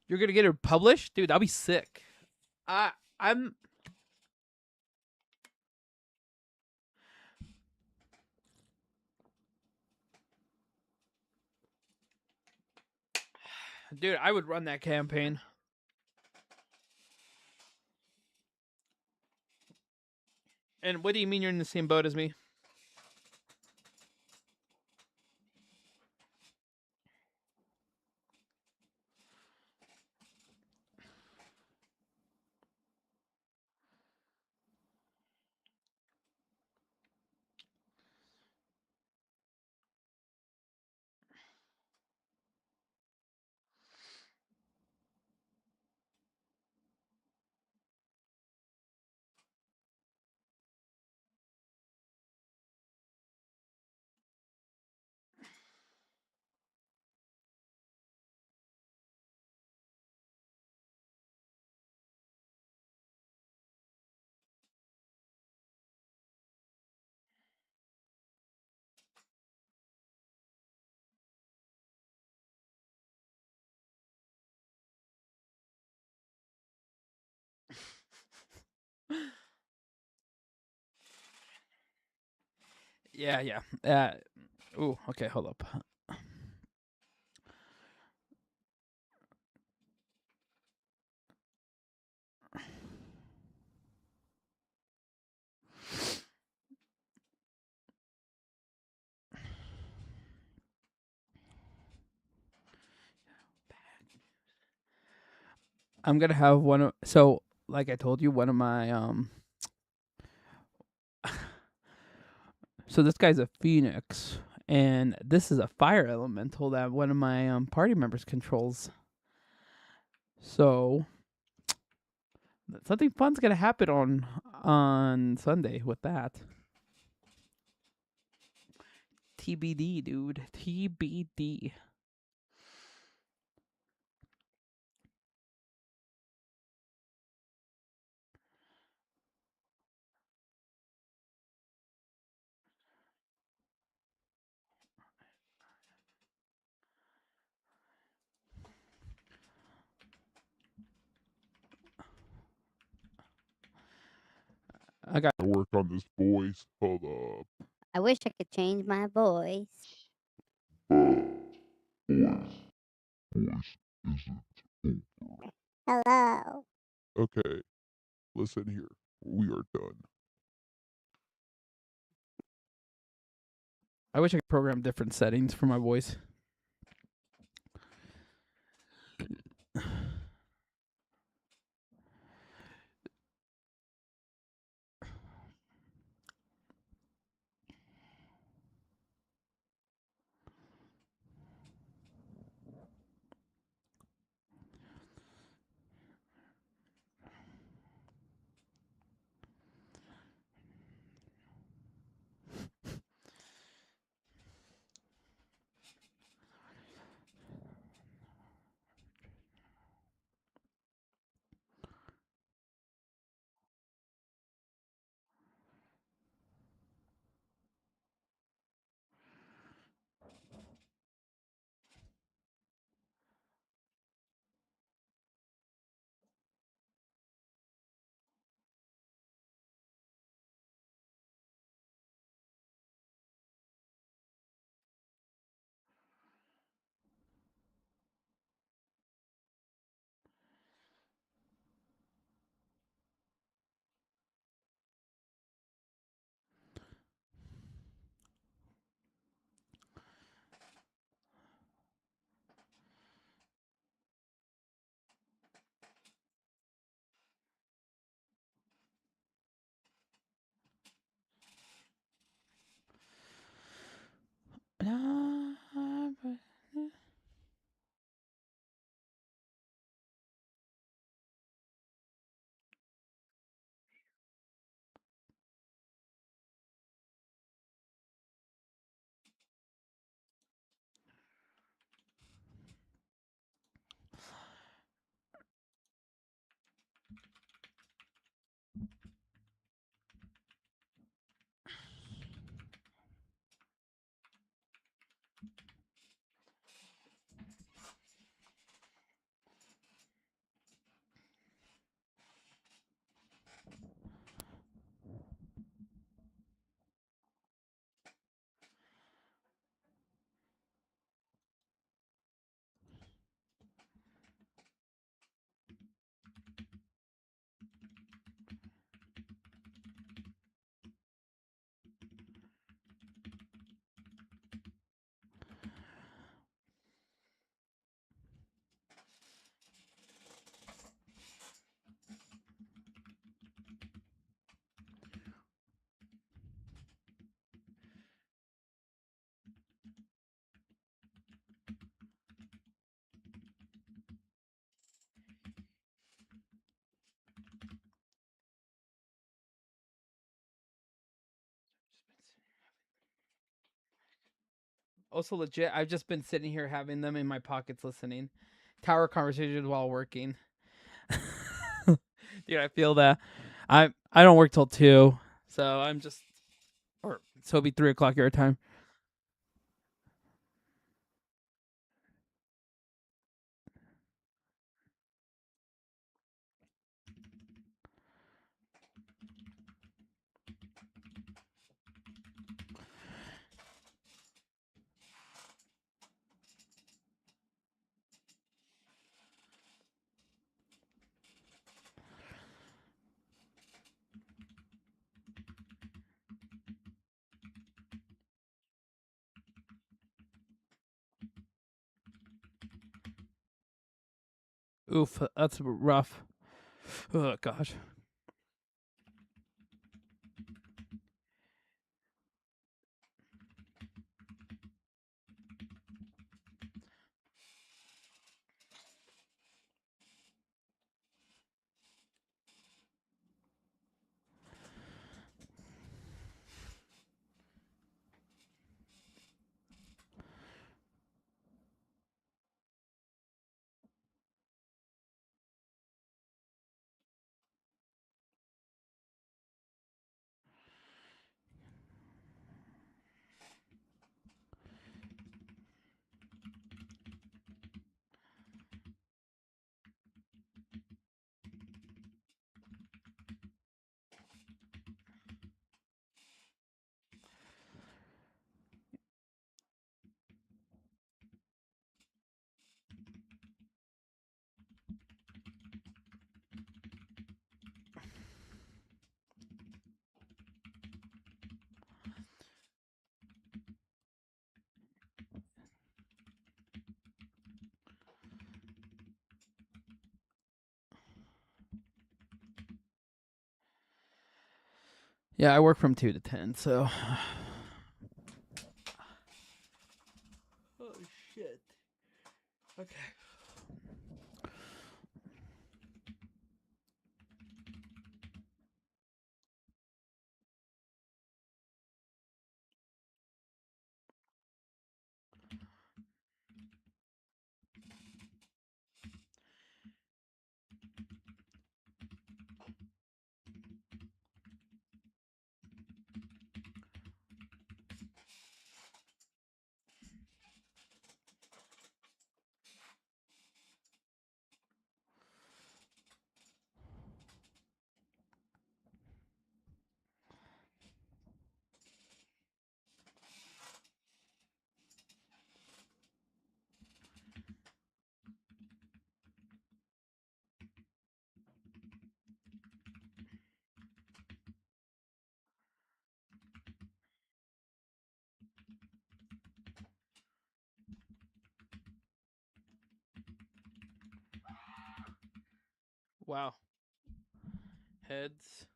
You're gonna get it published, dude. That'll be sick. I I'm dude. I would run that campaign. And what do you mean you're in the same boat as me? Yeah, yeah. Ooh, okay, hold up. I'm gonna have one of like I told you, one of my so this guy's a phoenix, and this is a fire elemental that one of my party members controls. So something fun's gonna happen on Sunday with that. TBD, dude. TBD. I got to work on this voice. Hold up. I wish I could change my voice. Voice isn't over. Hello. Okay, listen here. We are done. I wish I could program different settings for my voice. Also legit, I've just been sitting here having them in my pockets listening. Tower conversations while working. Dude, I feel that. I don't work till 2, so I'm just, or so it'll be 3 o'clock your time. Oof, that's rough. Oh gosh. Yeah, I work from 2 to 10, so. Oh shit. Okay. Wow. Heads.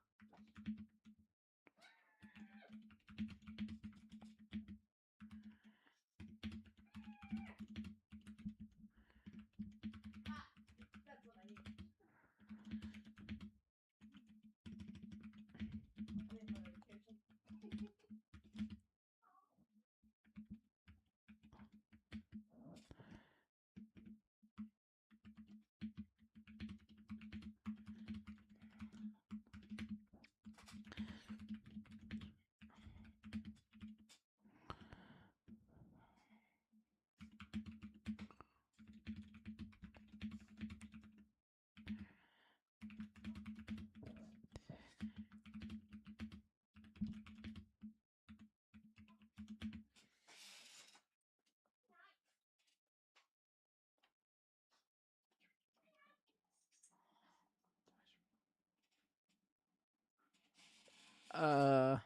Uh.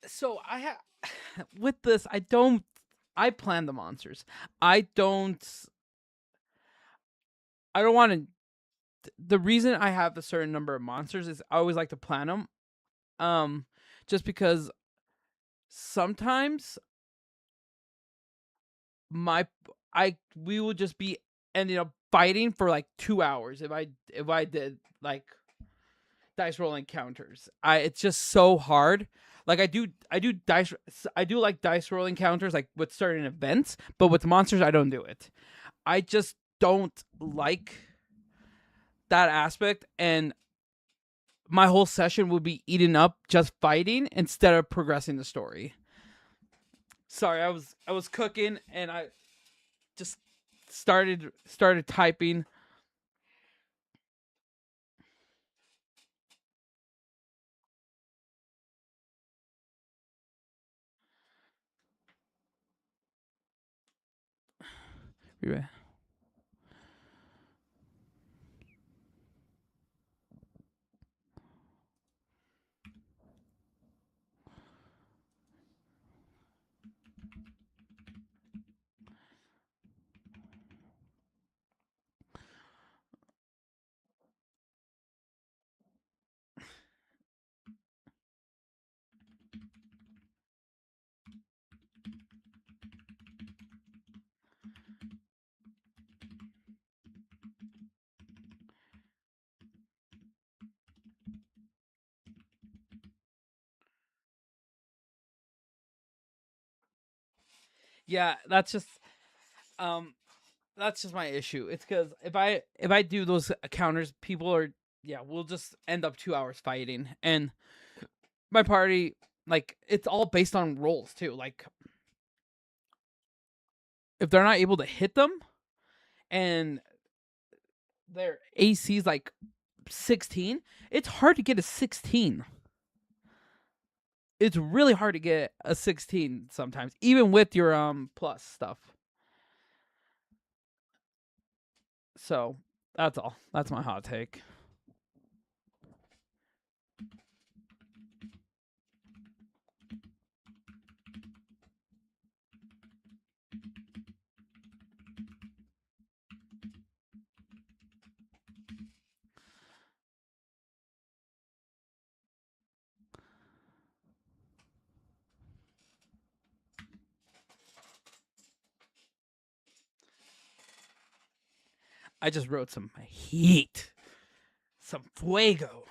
So I have with this. I plan the monsters. I don't. I don't want to. The reason I have a certain number of monsters is I always like to plan them. Just because sometimes we will just be ending up fighting for like 2 hours if I did like dice roll encounters. It's just so hard. Like I do like dice roll encounters like with certain events, but with monsters I don't do it. I just don't like that aspect, and my whole session would be eaten up just fighting instead of progressing the story. Sorry, I was cooking and I just started typing. Yeah, um that's just my issue. It's because if I do those encounters, people are we'll just end up 2 hours fighting, and my party like it's all based on rolls too. Like if they're not able to hit them, and their AC is like 16, it's hard to get a 16. It's really hard to get a 16 sometimes, even with your plus stuff. So that's all. That's my hot take. I just wrote some heat, some fuego.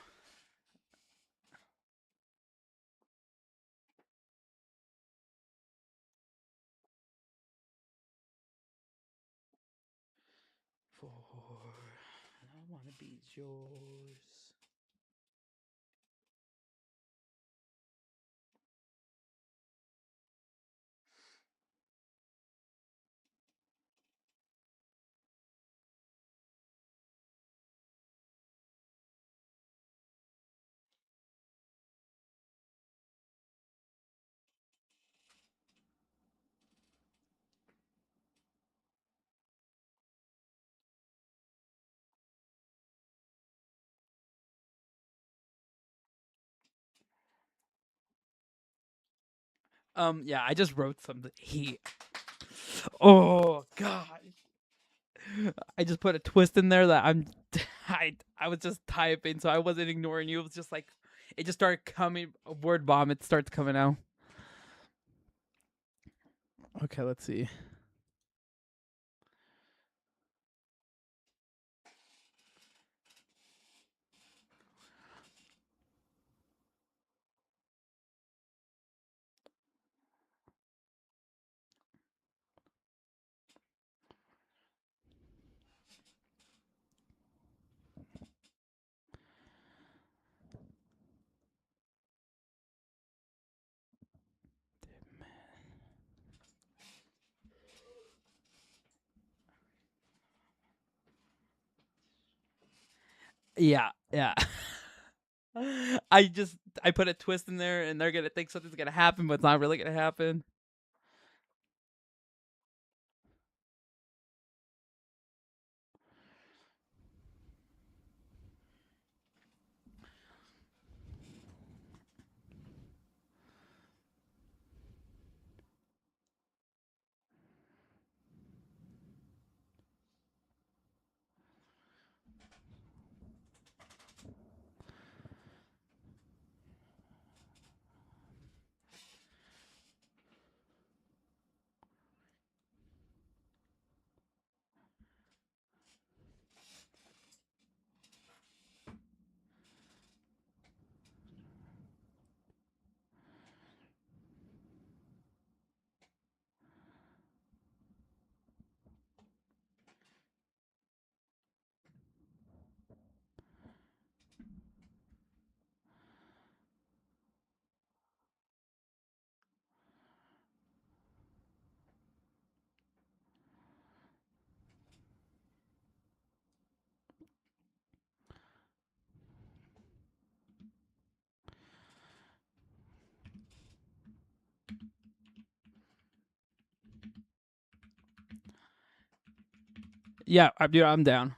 For I want to be yours. Yeah, I just wrote something. Oh god. I just put a twist in there that I was just typing, so I wasn't ignoring you. It was just like it just started coming. A word vomit starts coming out. Okay, let's see. Yeah, yeah. I put a twist in there, and they're gonna think something's gonna happen, but it's not really gonna happen. Yeah, dude, I'm down.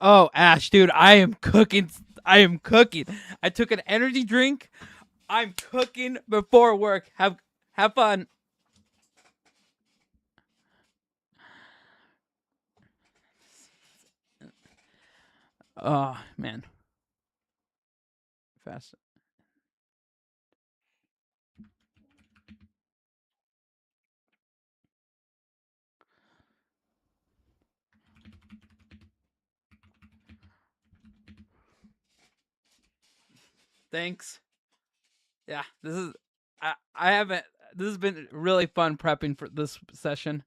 Oh, Ash, dude, I am cooking. I am cooking. I took an energy drink. I'm cooking before work. Have fun. Oh man, fast. Thanks. Yeah, this is. I haven't. This has been really fun prepping for this session.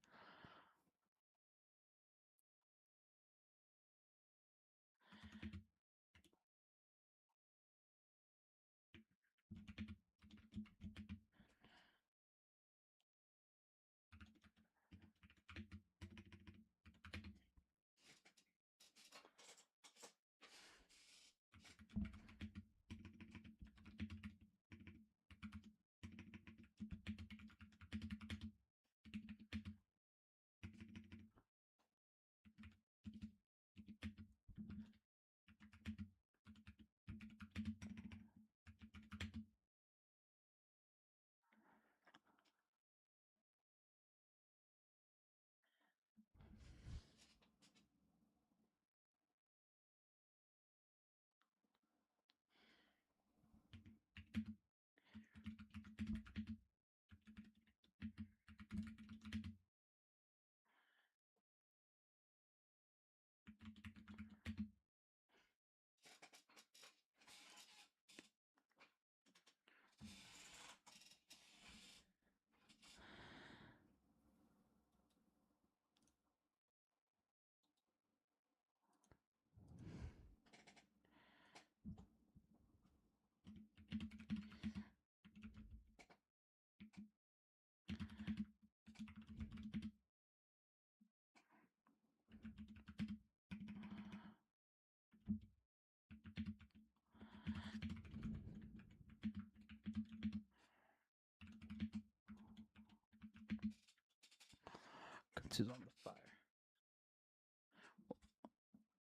It's on the fire.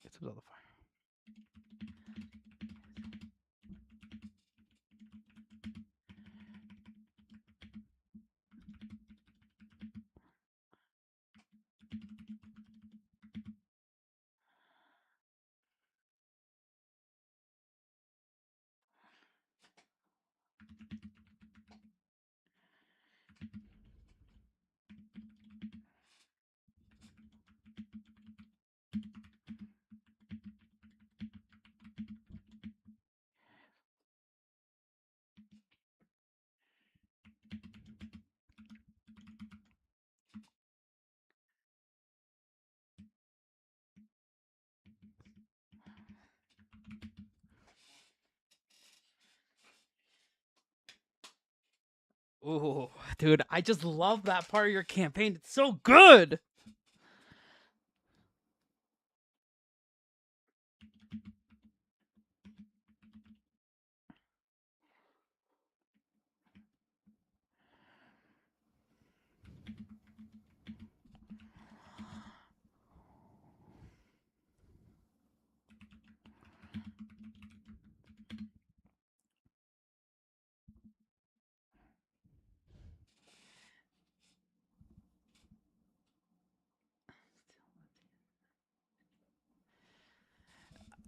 It's on the fire. Ooh, dude, I just love that part of your campaign. It's so good.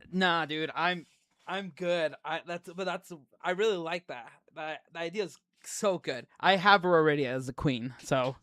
Nah, dude, I'm good. I really like that. The idea is so good. I have her already as the queen, so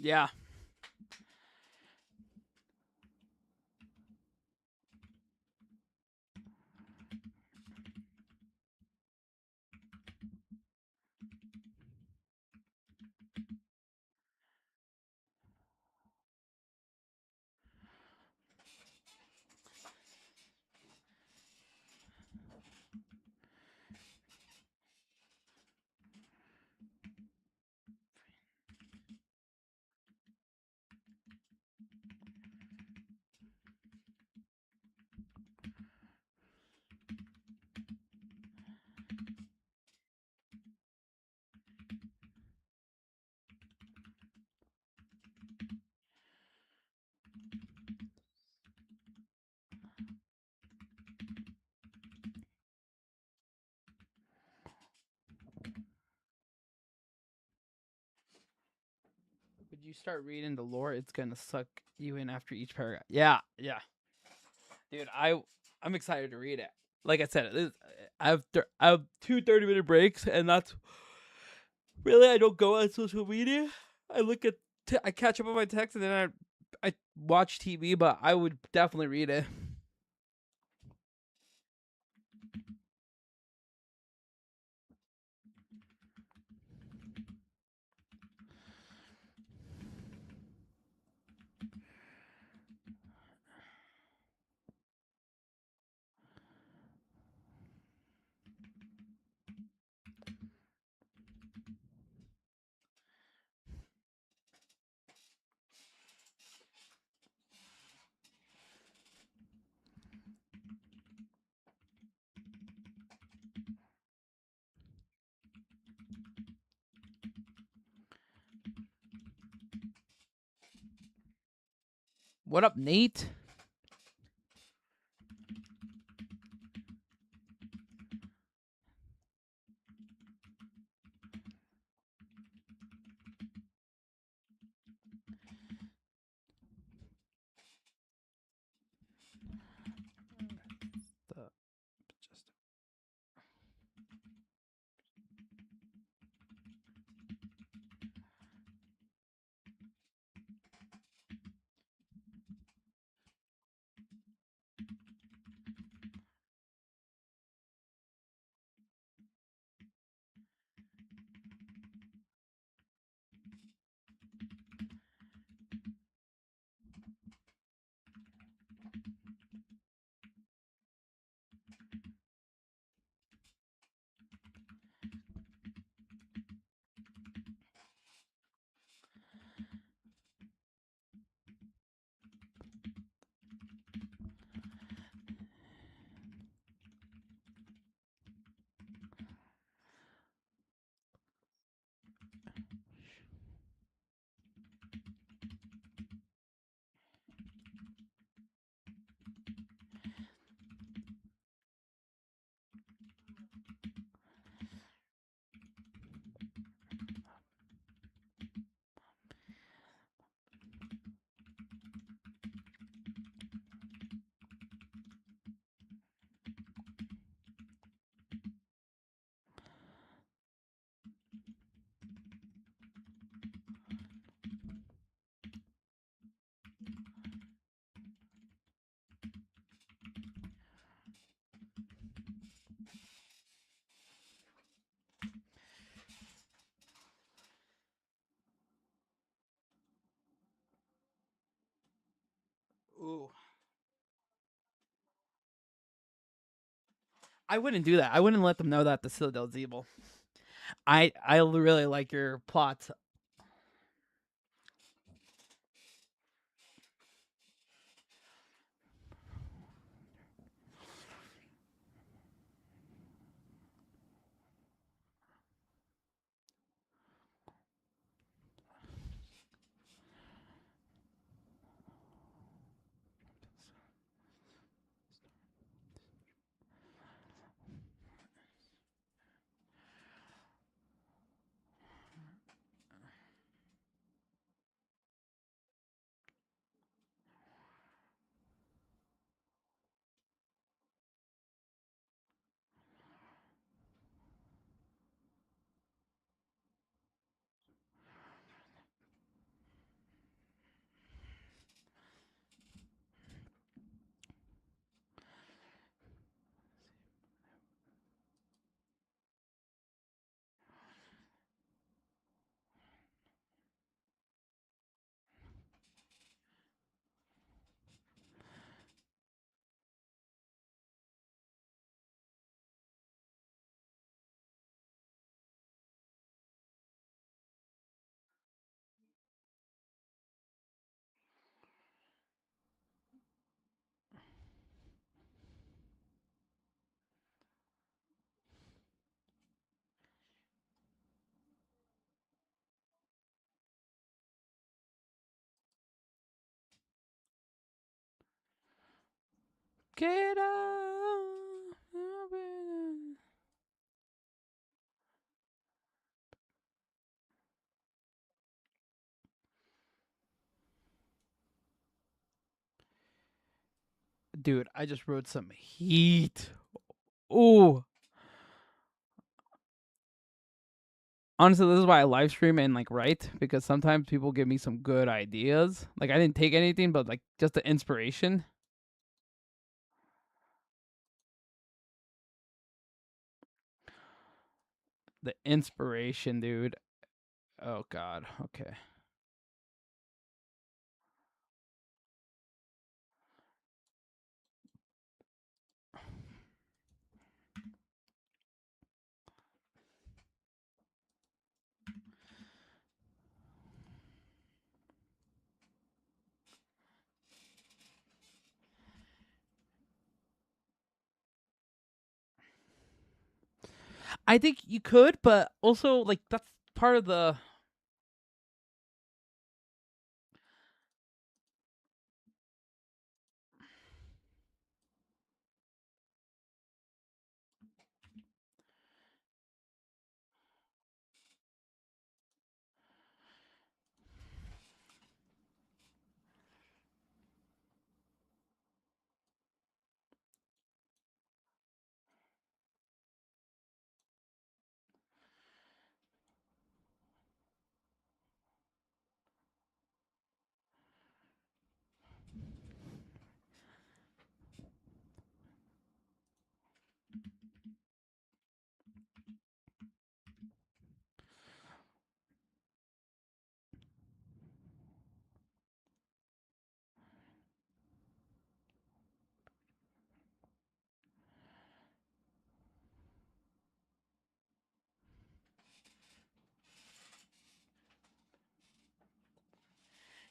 yeah. Would you start reading the lore? It's gonna suck you in after each paragraph. Yeah, yeah, dude. I'm excited to read it. Like I said, I have 2 30-minute breaks, and that's really I don't go on social media. I look at I catch up on my text, and then I watch TV. But I would definitely read it. What up, Nate? Just I wouldn't do that. I wouldn't let them know that the Citadel's evil. I really like your plots. Get up. Dude, I just wrote some heat. Ooh. Honestly, this is why I live stream and like write, because sometimes people give me some good ideas. Like I didn't take anything, but like just the inspiration. The inspiration, dude. Oh god. Okay. I think you could, but also like that's part of the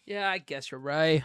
Yeah, I guess you're right.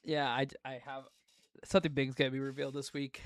Yeah, I have something big's gonna be revealed this week.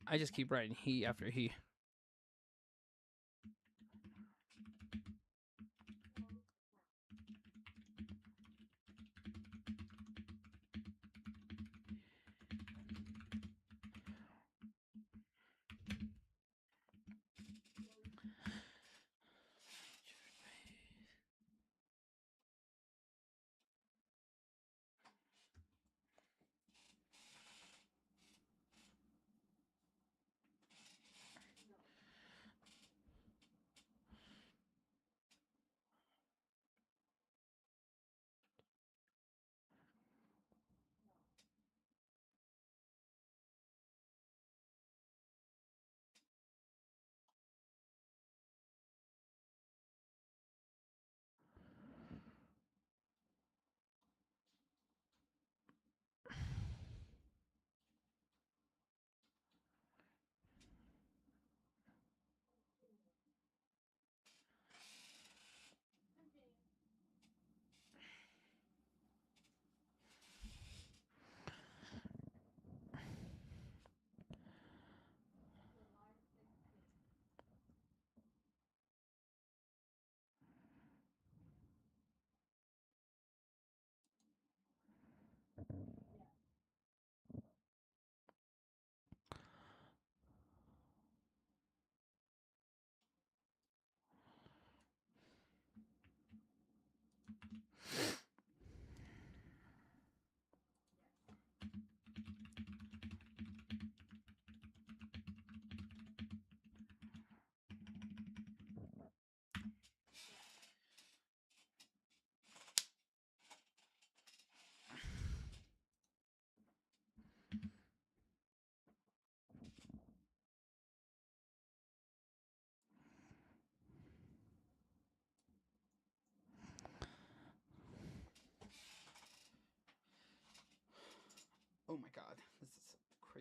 I just keep writing he after he.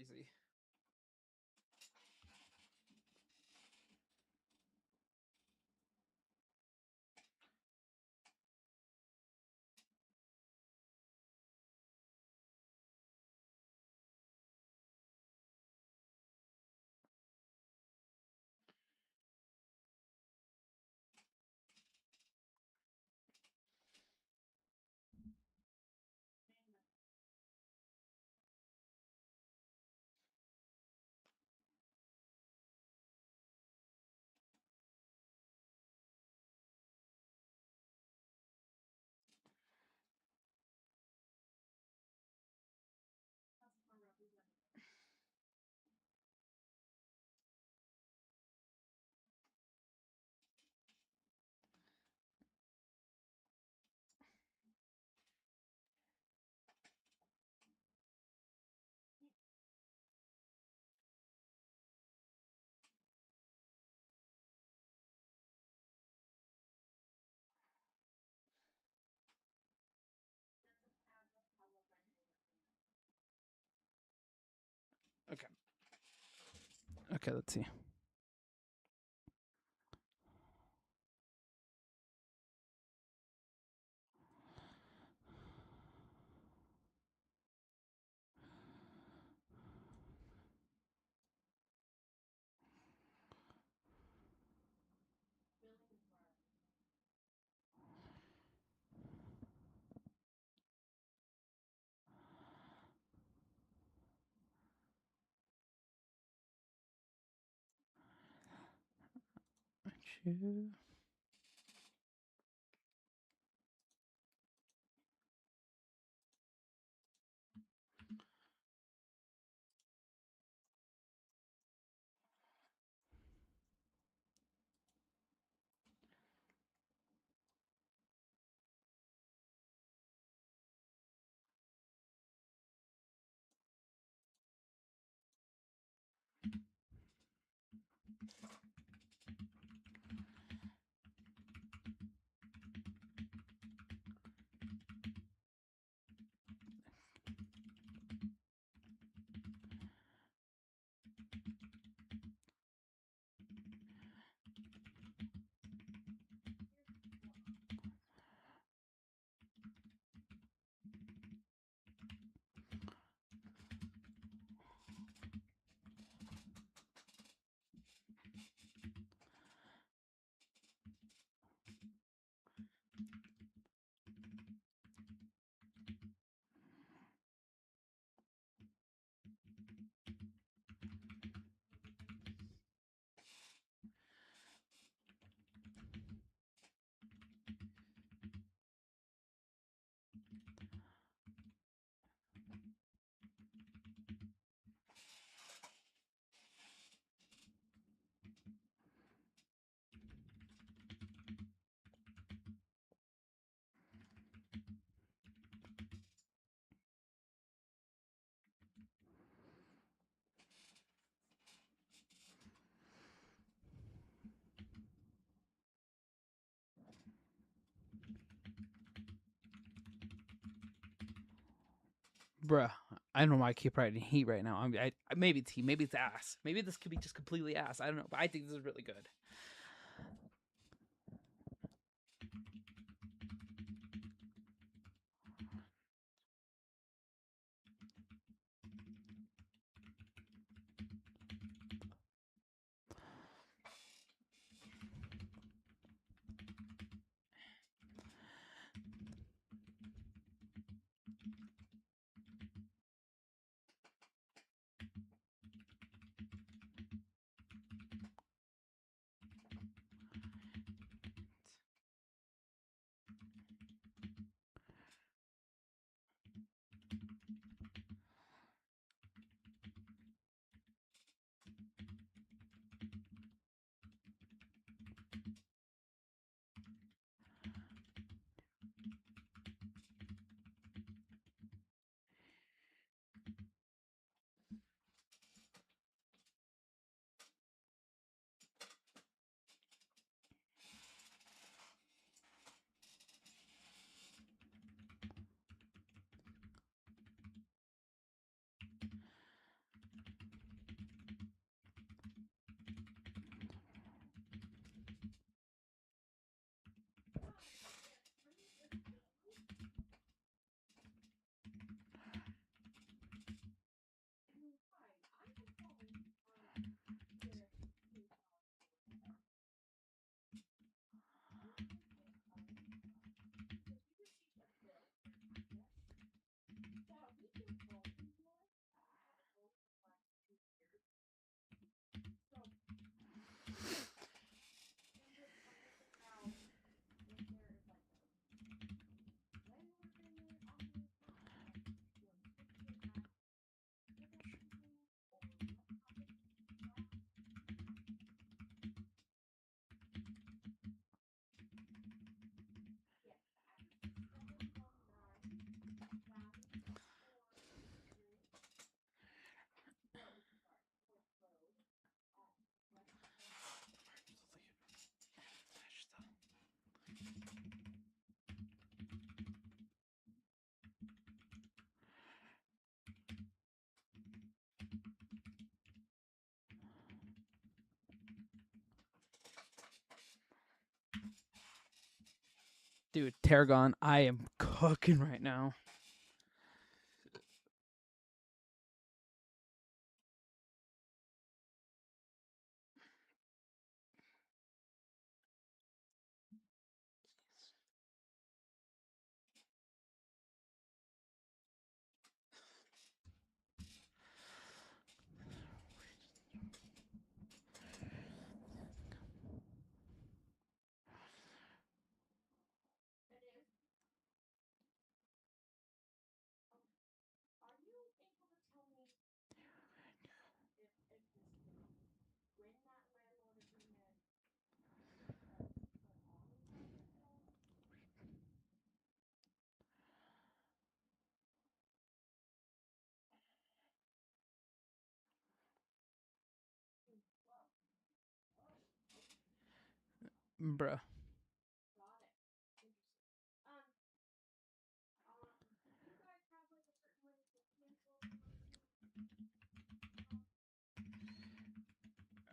noisy. Okay. Okay, let's see. Bruh, I don't know why I keep writing heat right now. Maybe it's heat, maybe it's ass. Maybe this could be just completely ass. I don't know, but I think this is really good. Dude, Tarragon, I am cooking right now. Bruh.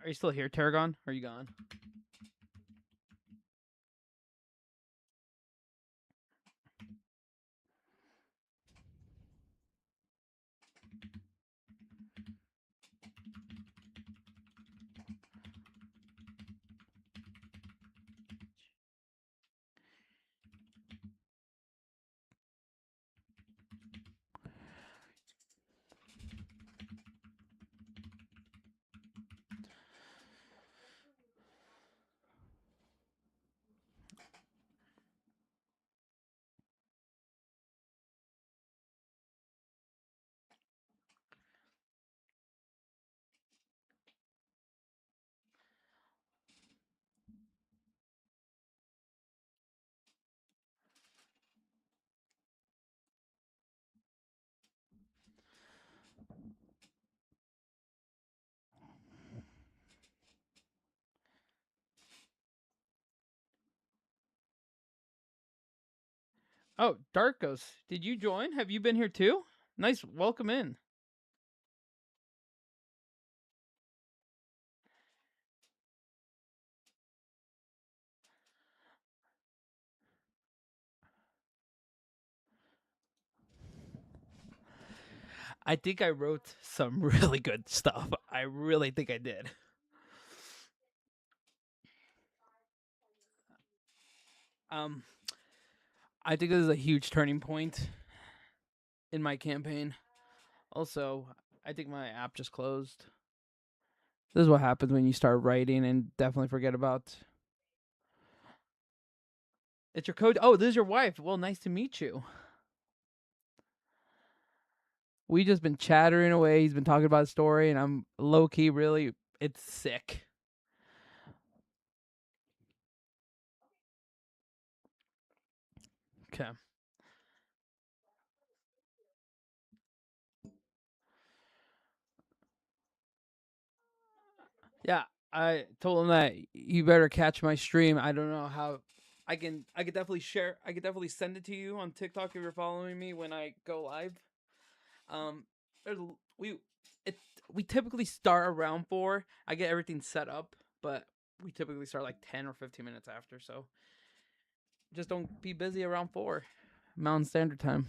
Are you still here, Tarragon? Or are you gone? Oh, Darkos, did you join? Have you been here too? Nice, welcome in. I think I wrote some really good stuff. I really think I did. I think this is a huge turning point in my campaign. Also, I think my app just closed. This is what happens when you start writing and definitely forget about. It's your coach. Oh, this is your wife. Well, nice to meet you. We just been chattering away. He's been talking about his story, and I'm low key really. It's sick. Okay. Yeah, I told him that you better catch my stream. I don't know how. I can definitely share. I could definitely send it to you on TikTok if you're following me when I go live. There's it we typically start around 4. I get everything set up, but we typically start like 10 or 15 minutes after. So just don't be busy around 4 Mountain Standard Time.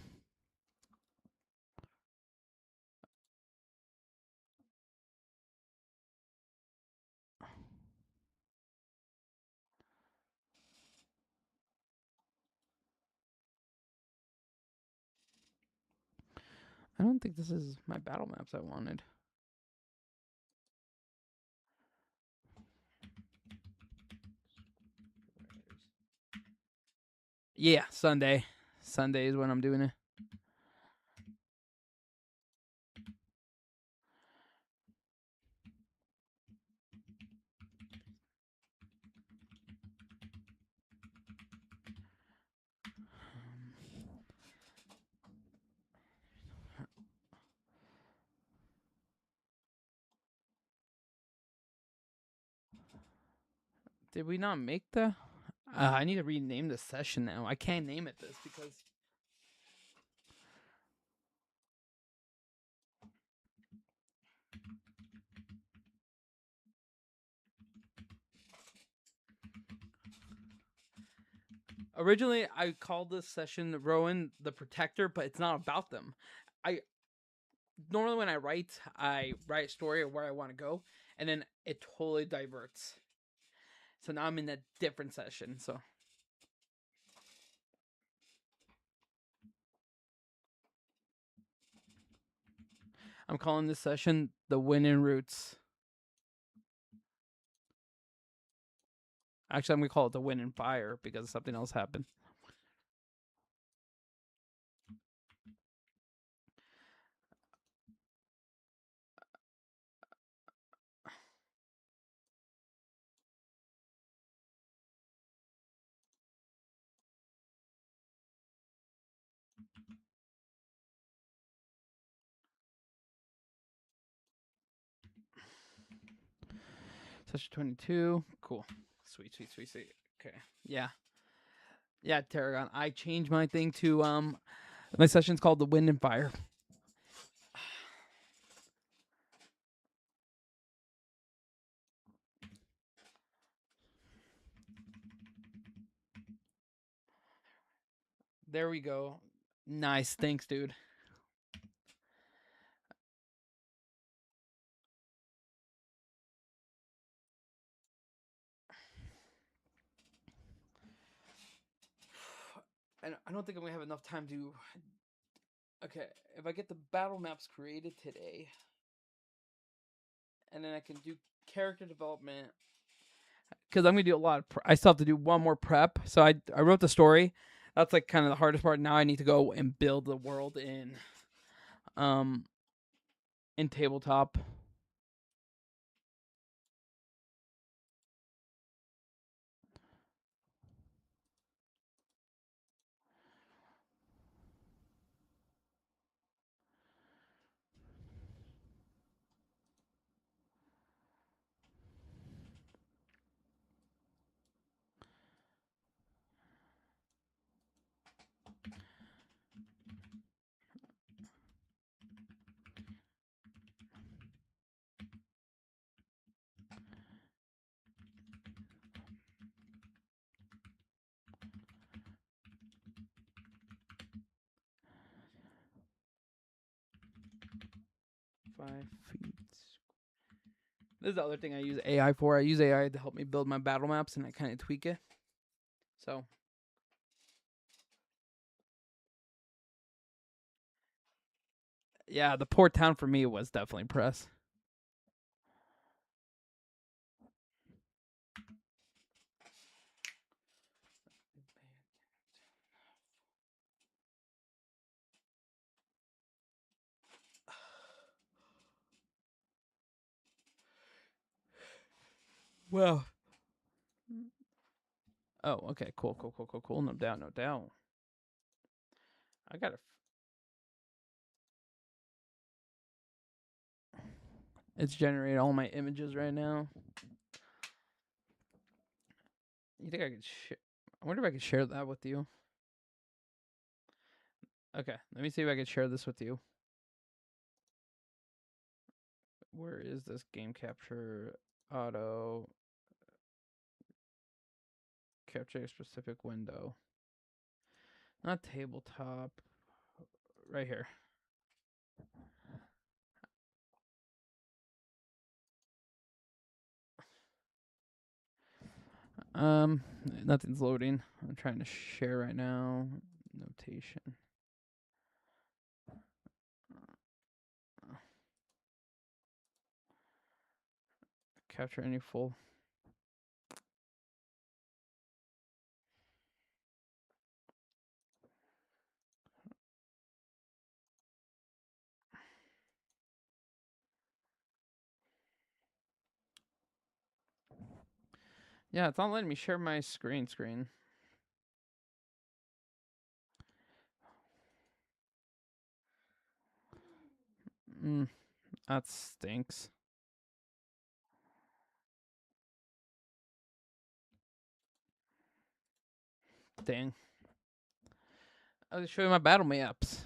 I don't think this is my battle maps I wanted. Yeah, Sunday. Sunday is when I'm doing it. Did we not make the? I need to rename the session now. I can't name it this because. Originally, I called this session Rowan the Protector, but it's not about them. I normally when I write a story of where I want to go, and then it totally diverts. So now I'm in a different session. So I'm calling this session the Win in Roots. Actually, I'm gonna call it the Win in Fire because something else happened. Session 22. Cool. Sweet. Okay. Yeah. Yeah, Tarragon. I changed my thing to my session's called the Wind and Fire. There we go. Nice. Thanks, dude. I don't think I'm gonna have enough time to. Okay, if I get the battle maps created today, and then I can do character development, because I'm gonna do a lot of. I still have to do one more prep. So I wrote the story. That's like kind of the hardest part. Now I need to go and build the world in tabletop. feet. This is the other thing I use AI for. I use AI to help me build my battle maps, and I kind of tweak it. So. Yeah, the port town for me was definitely press. Well. Oh, okay. Cool. No doubt. I gotta. It's generating all my images right now. You think I could share? I wonder if I could share that with you. Okay, let me see if I can share this with you. Where is this game capture auto? Capture a specific window. Not tabletop. Right here. Nothing's loading. I'm trying to share right now. Notation. Capture any full. Yeah, it's not letting me share my screen. That stinks. Dang. I was showing my battle maps.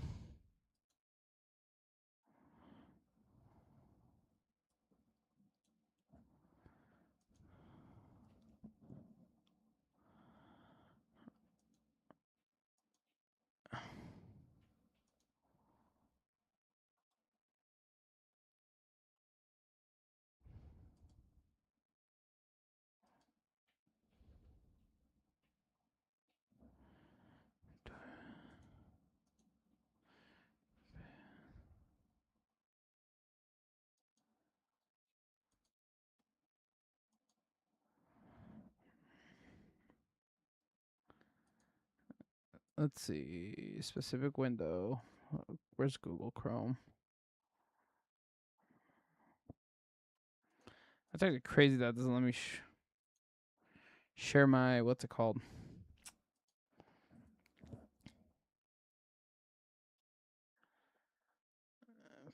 Let's see. Specific window. Where's Google Chrome? That's actually crazy that doesn't let me share my, what's it called?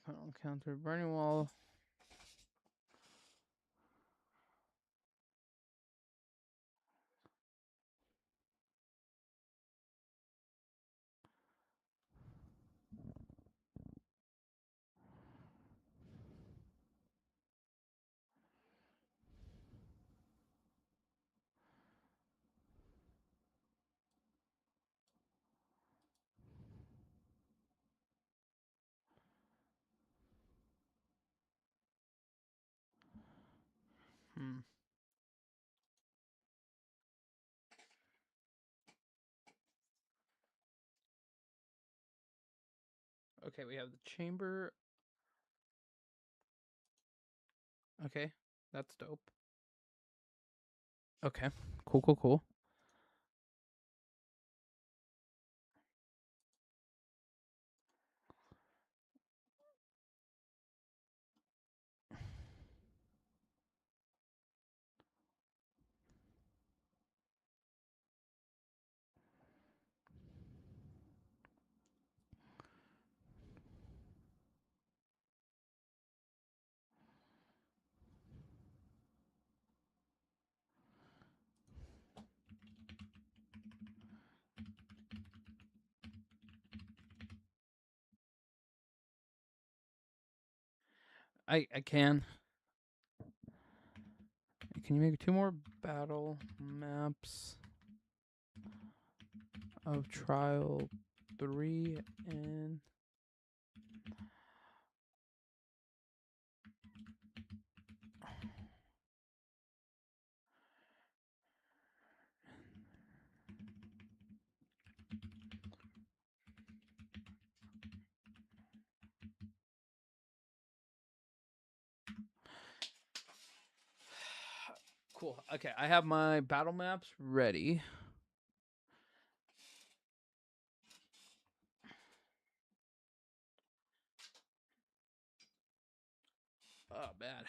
Final counter, burning wall. Okay, we have the chamber. Okay, that's dope. Okay, cool. I can. Can you make 2 more battle maps of trial 3 and cool. Okay, I have my battle maps ready. Oh, bad.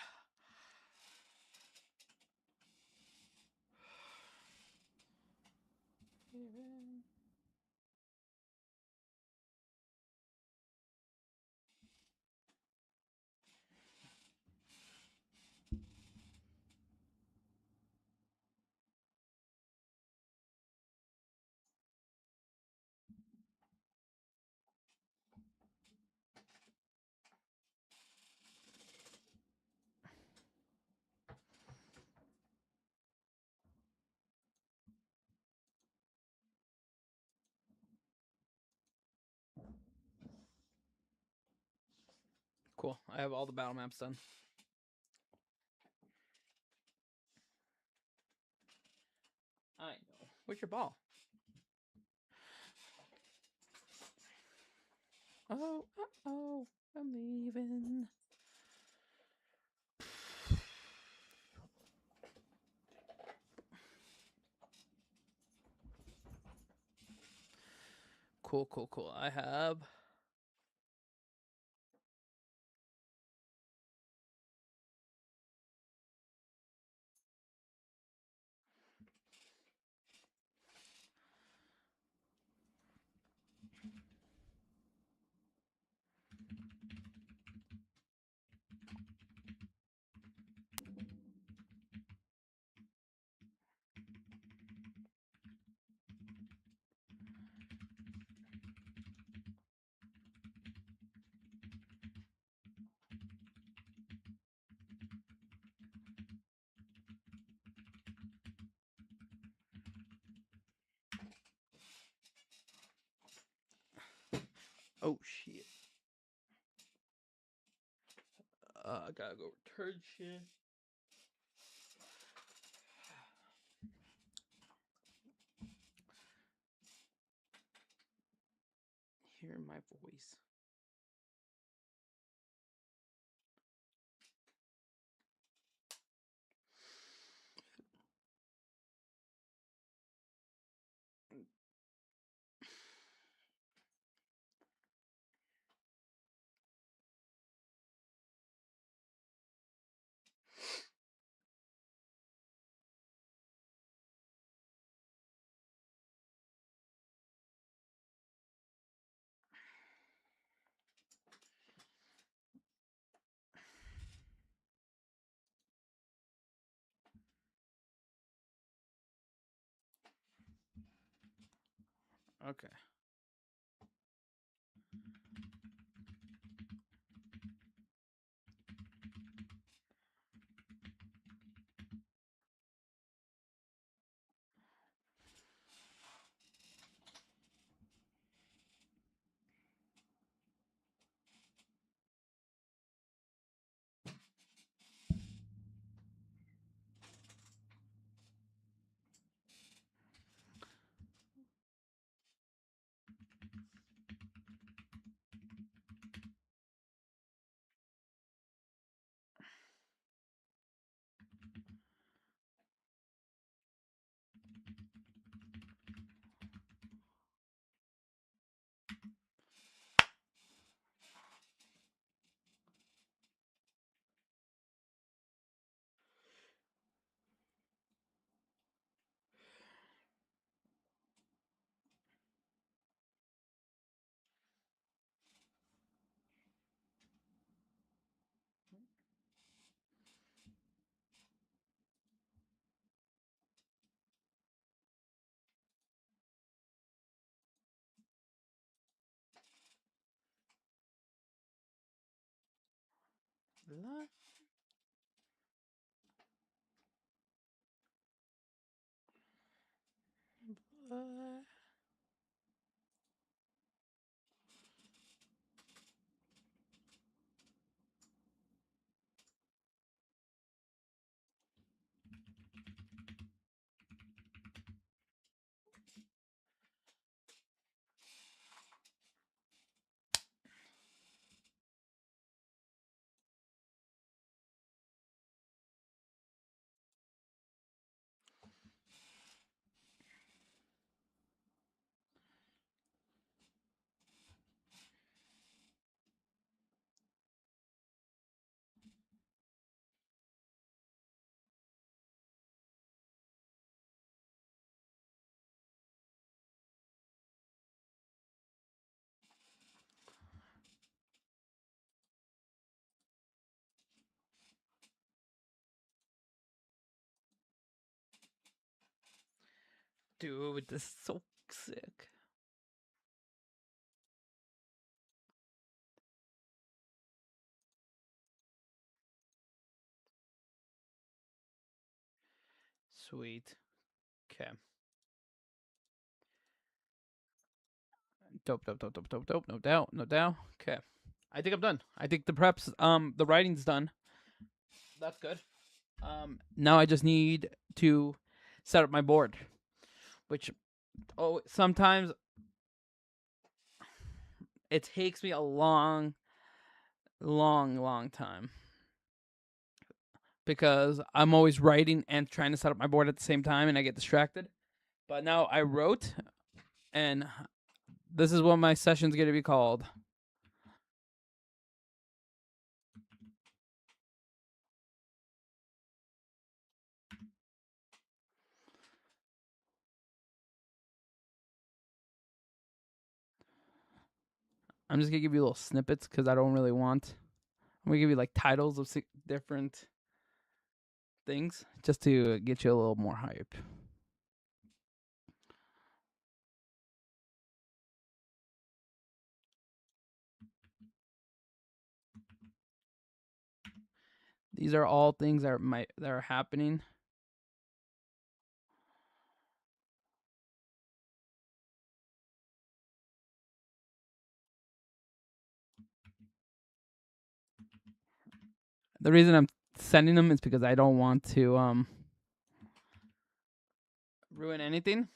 Cool. I have all the battle maps done. I know. Where's your ball? Oh, I'm leaving. Cool. I have oh shit. I gotta go return shit. Hear my voice. Okay. Blah, blah. Dude, this is so sick. Sweet. Okay. Dope, dope, dope, dope, dope, dope. No doubt, no doubt. Okay. I think I'm done. I think the preps, the writing's done. That's good. Now I just need to set up my board, which sometimes it takes me a long time because I'm always writing and trying to set up my board at the same time and I get distracted. But now I wrote and this is what my session's going to be called. I'm just going to give you little snippets because I don't really want. I'm going to give you like titles of different things just to get you a little more hype. These are all things that are happening. The reason I'm sending them is because I don't want to ruin anything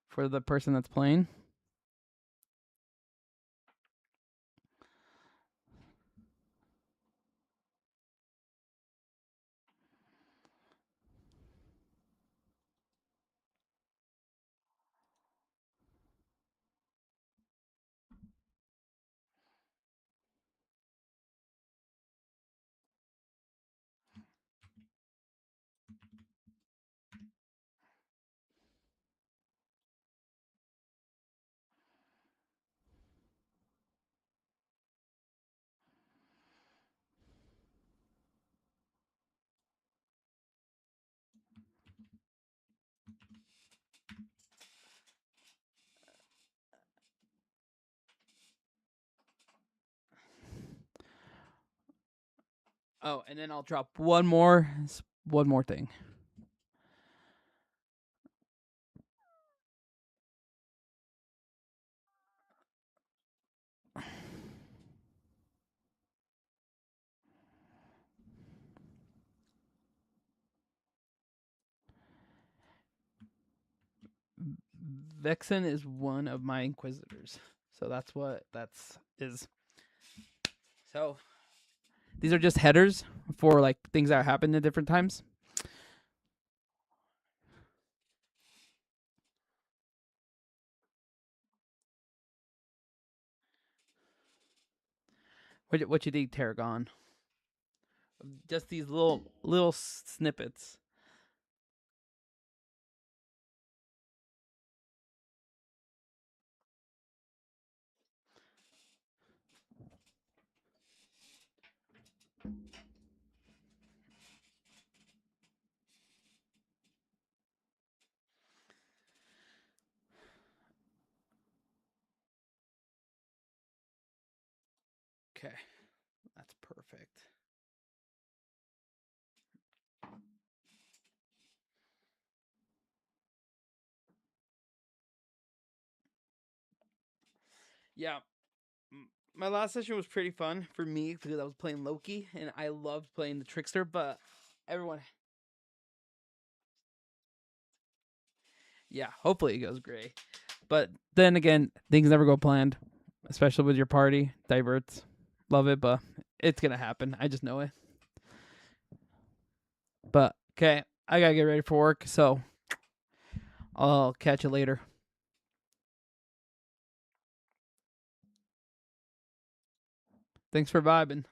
for the person that's playing. Oh, and then I'll drop one more thing. Vexen is one of my inquisitors, so that's what is. So these are just headers for like things that happen at different times. What you think, Tarragon? Just these little snippets. Okay, that's perfect. Yeah, my last session was pretty fun for me because I was playing Loki and I loved playing the Trickster, but everyone. Yeah, hopefully it goes great. But then again, things never go planned, especially with your party. Diverts. Love it, but it's going to happen. I just know it. But, okay, I got to get ready for work, so I'll catch you later. Thanks for vibing.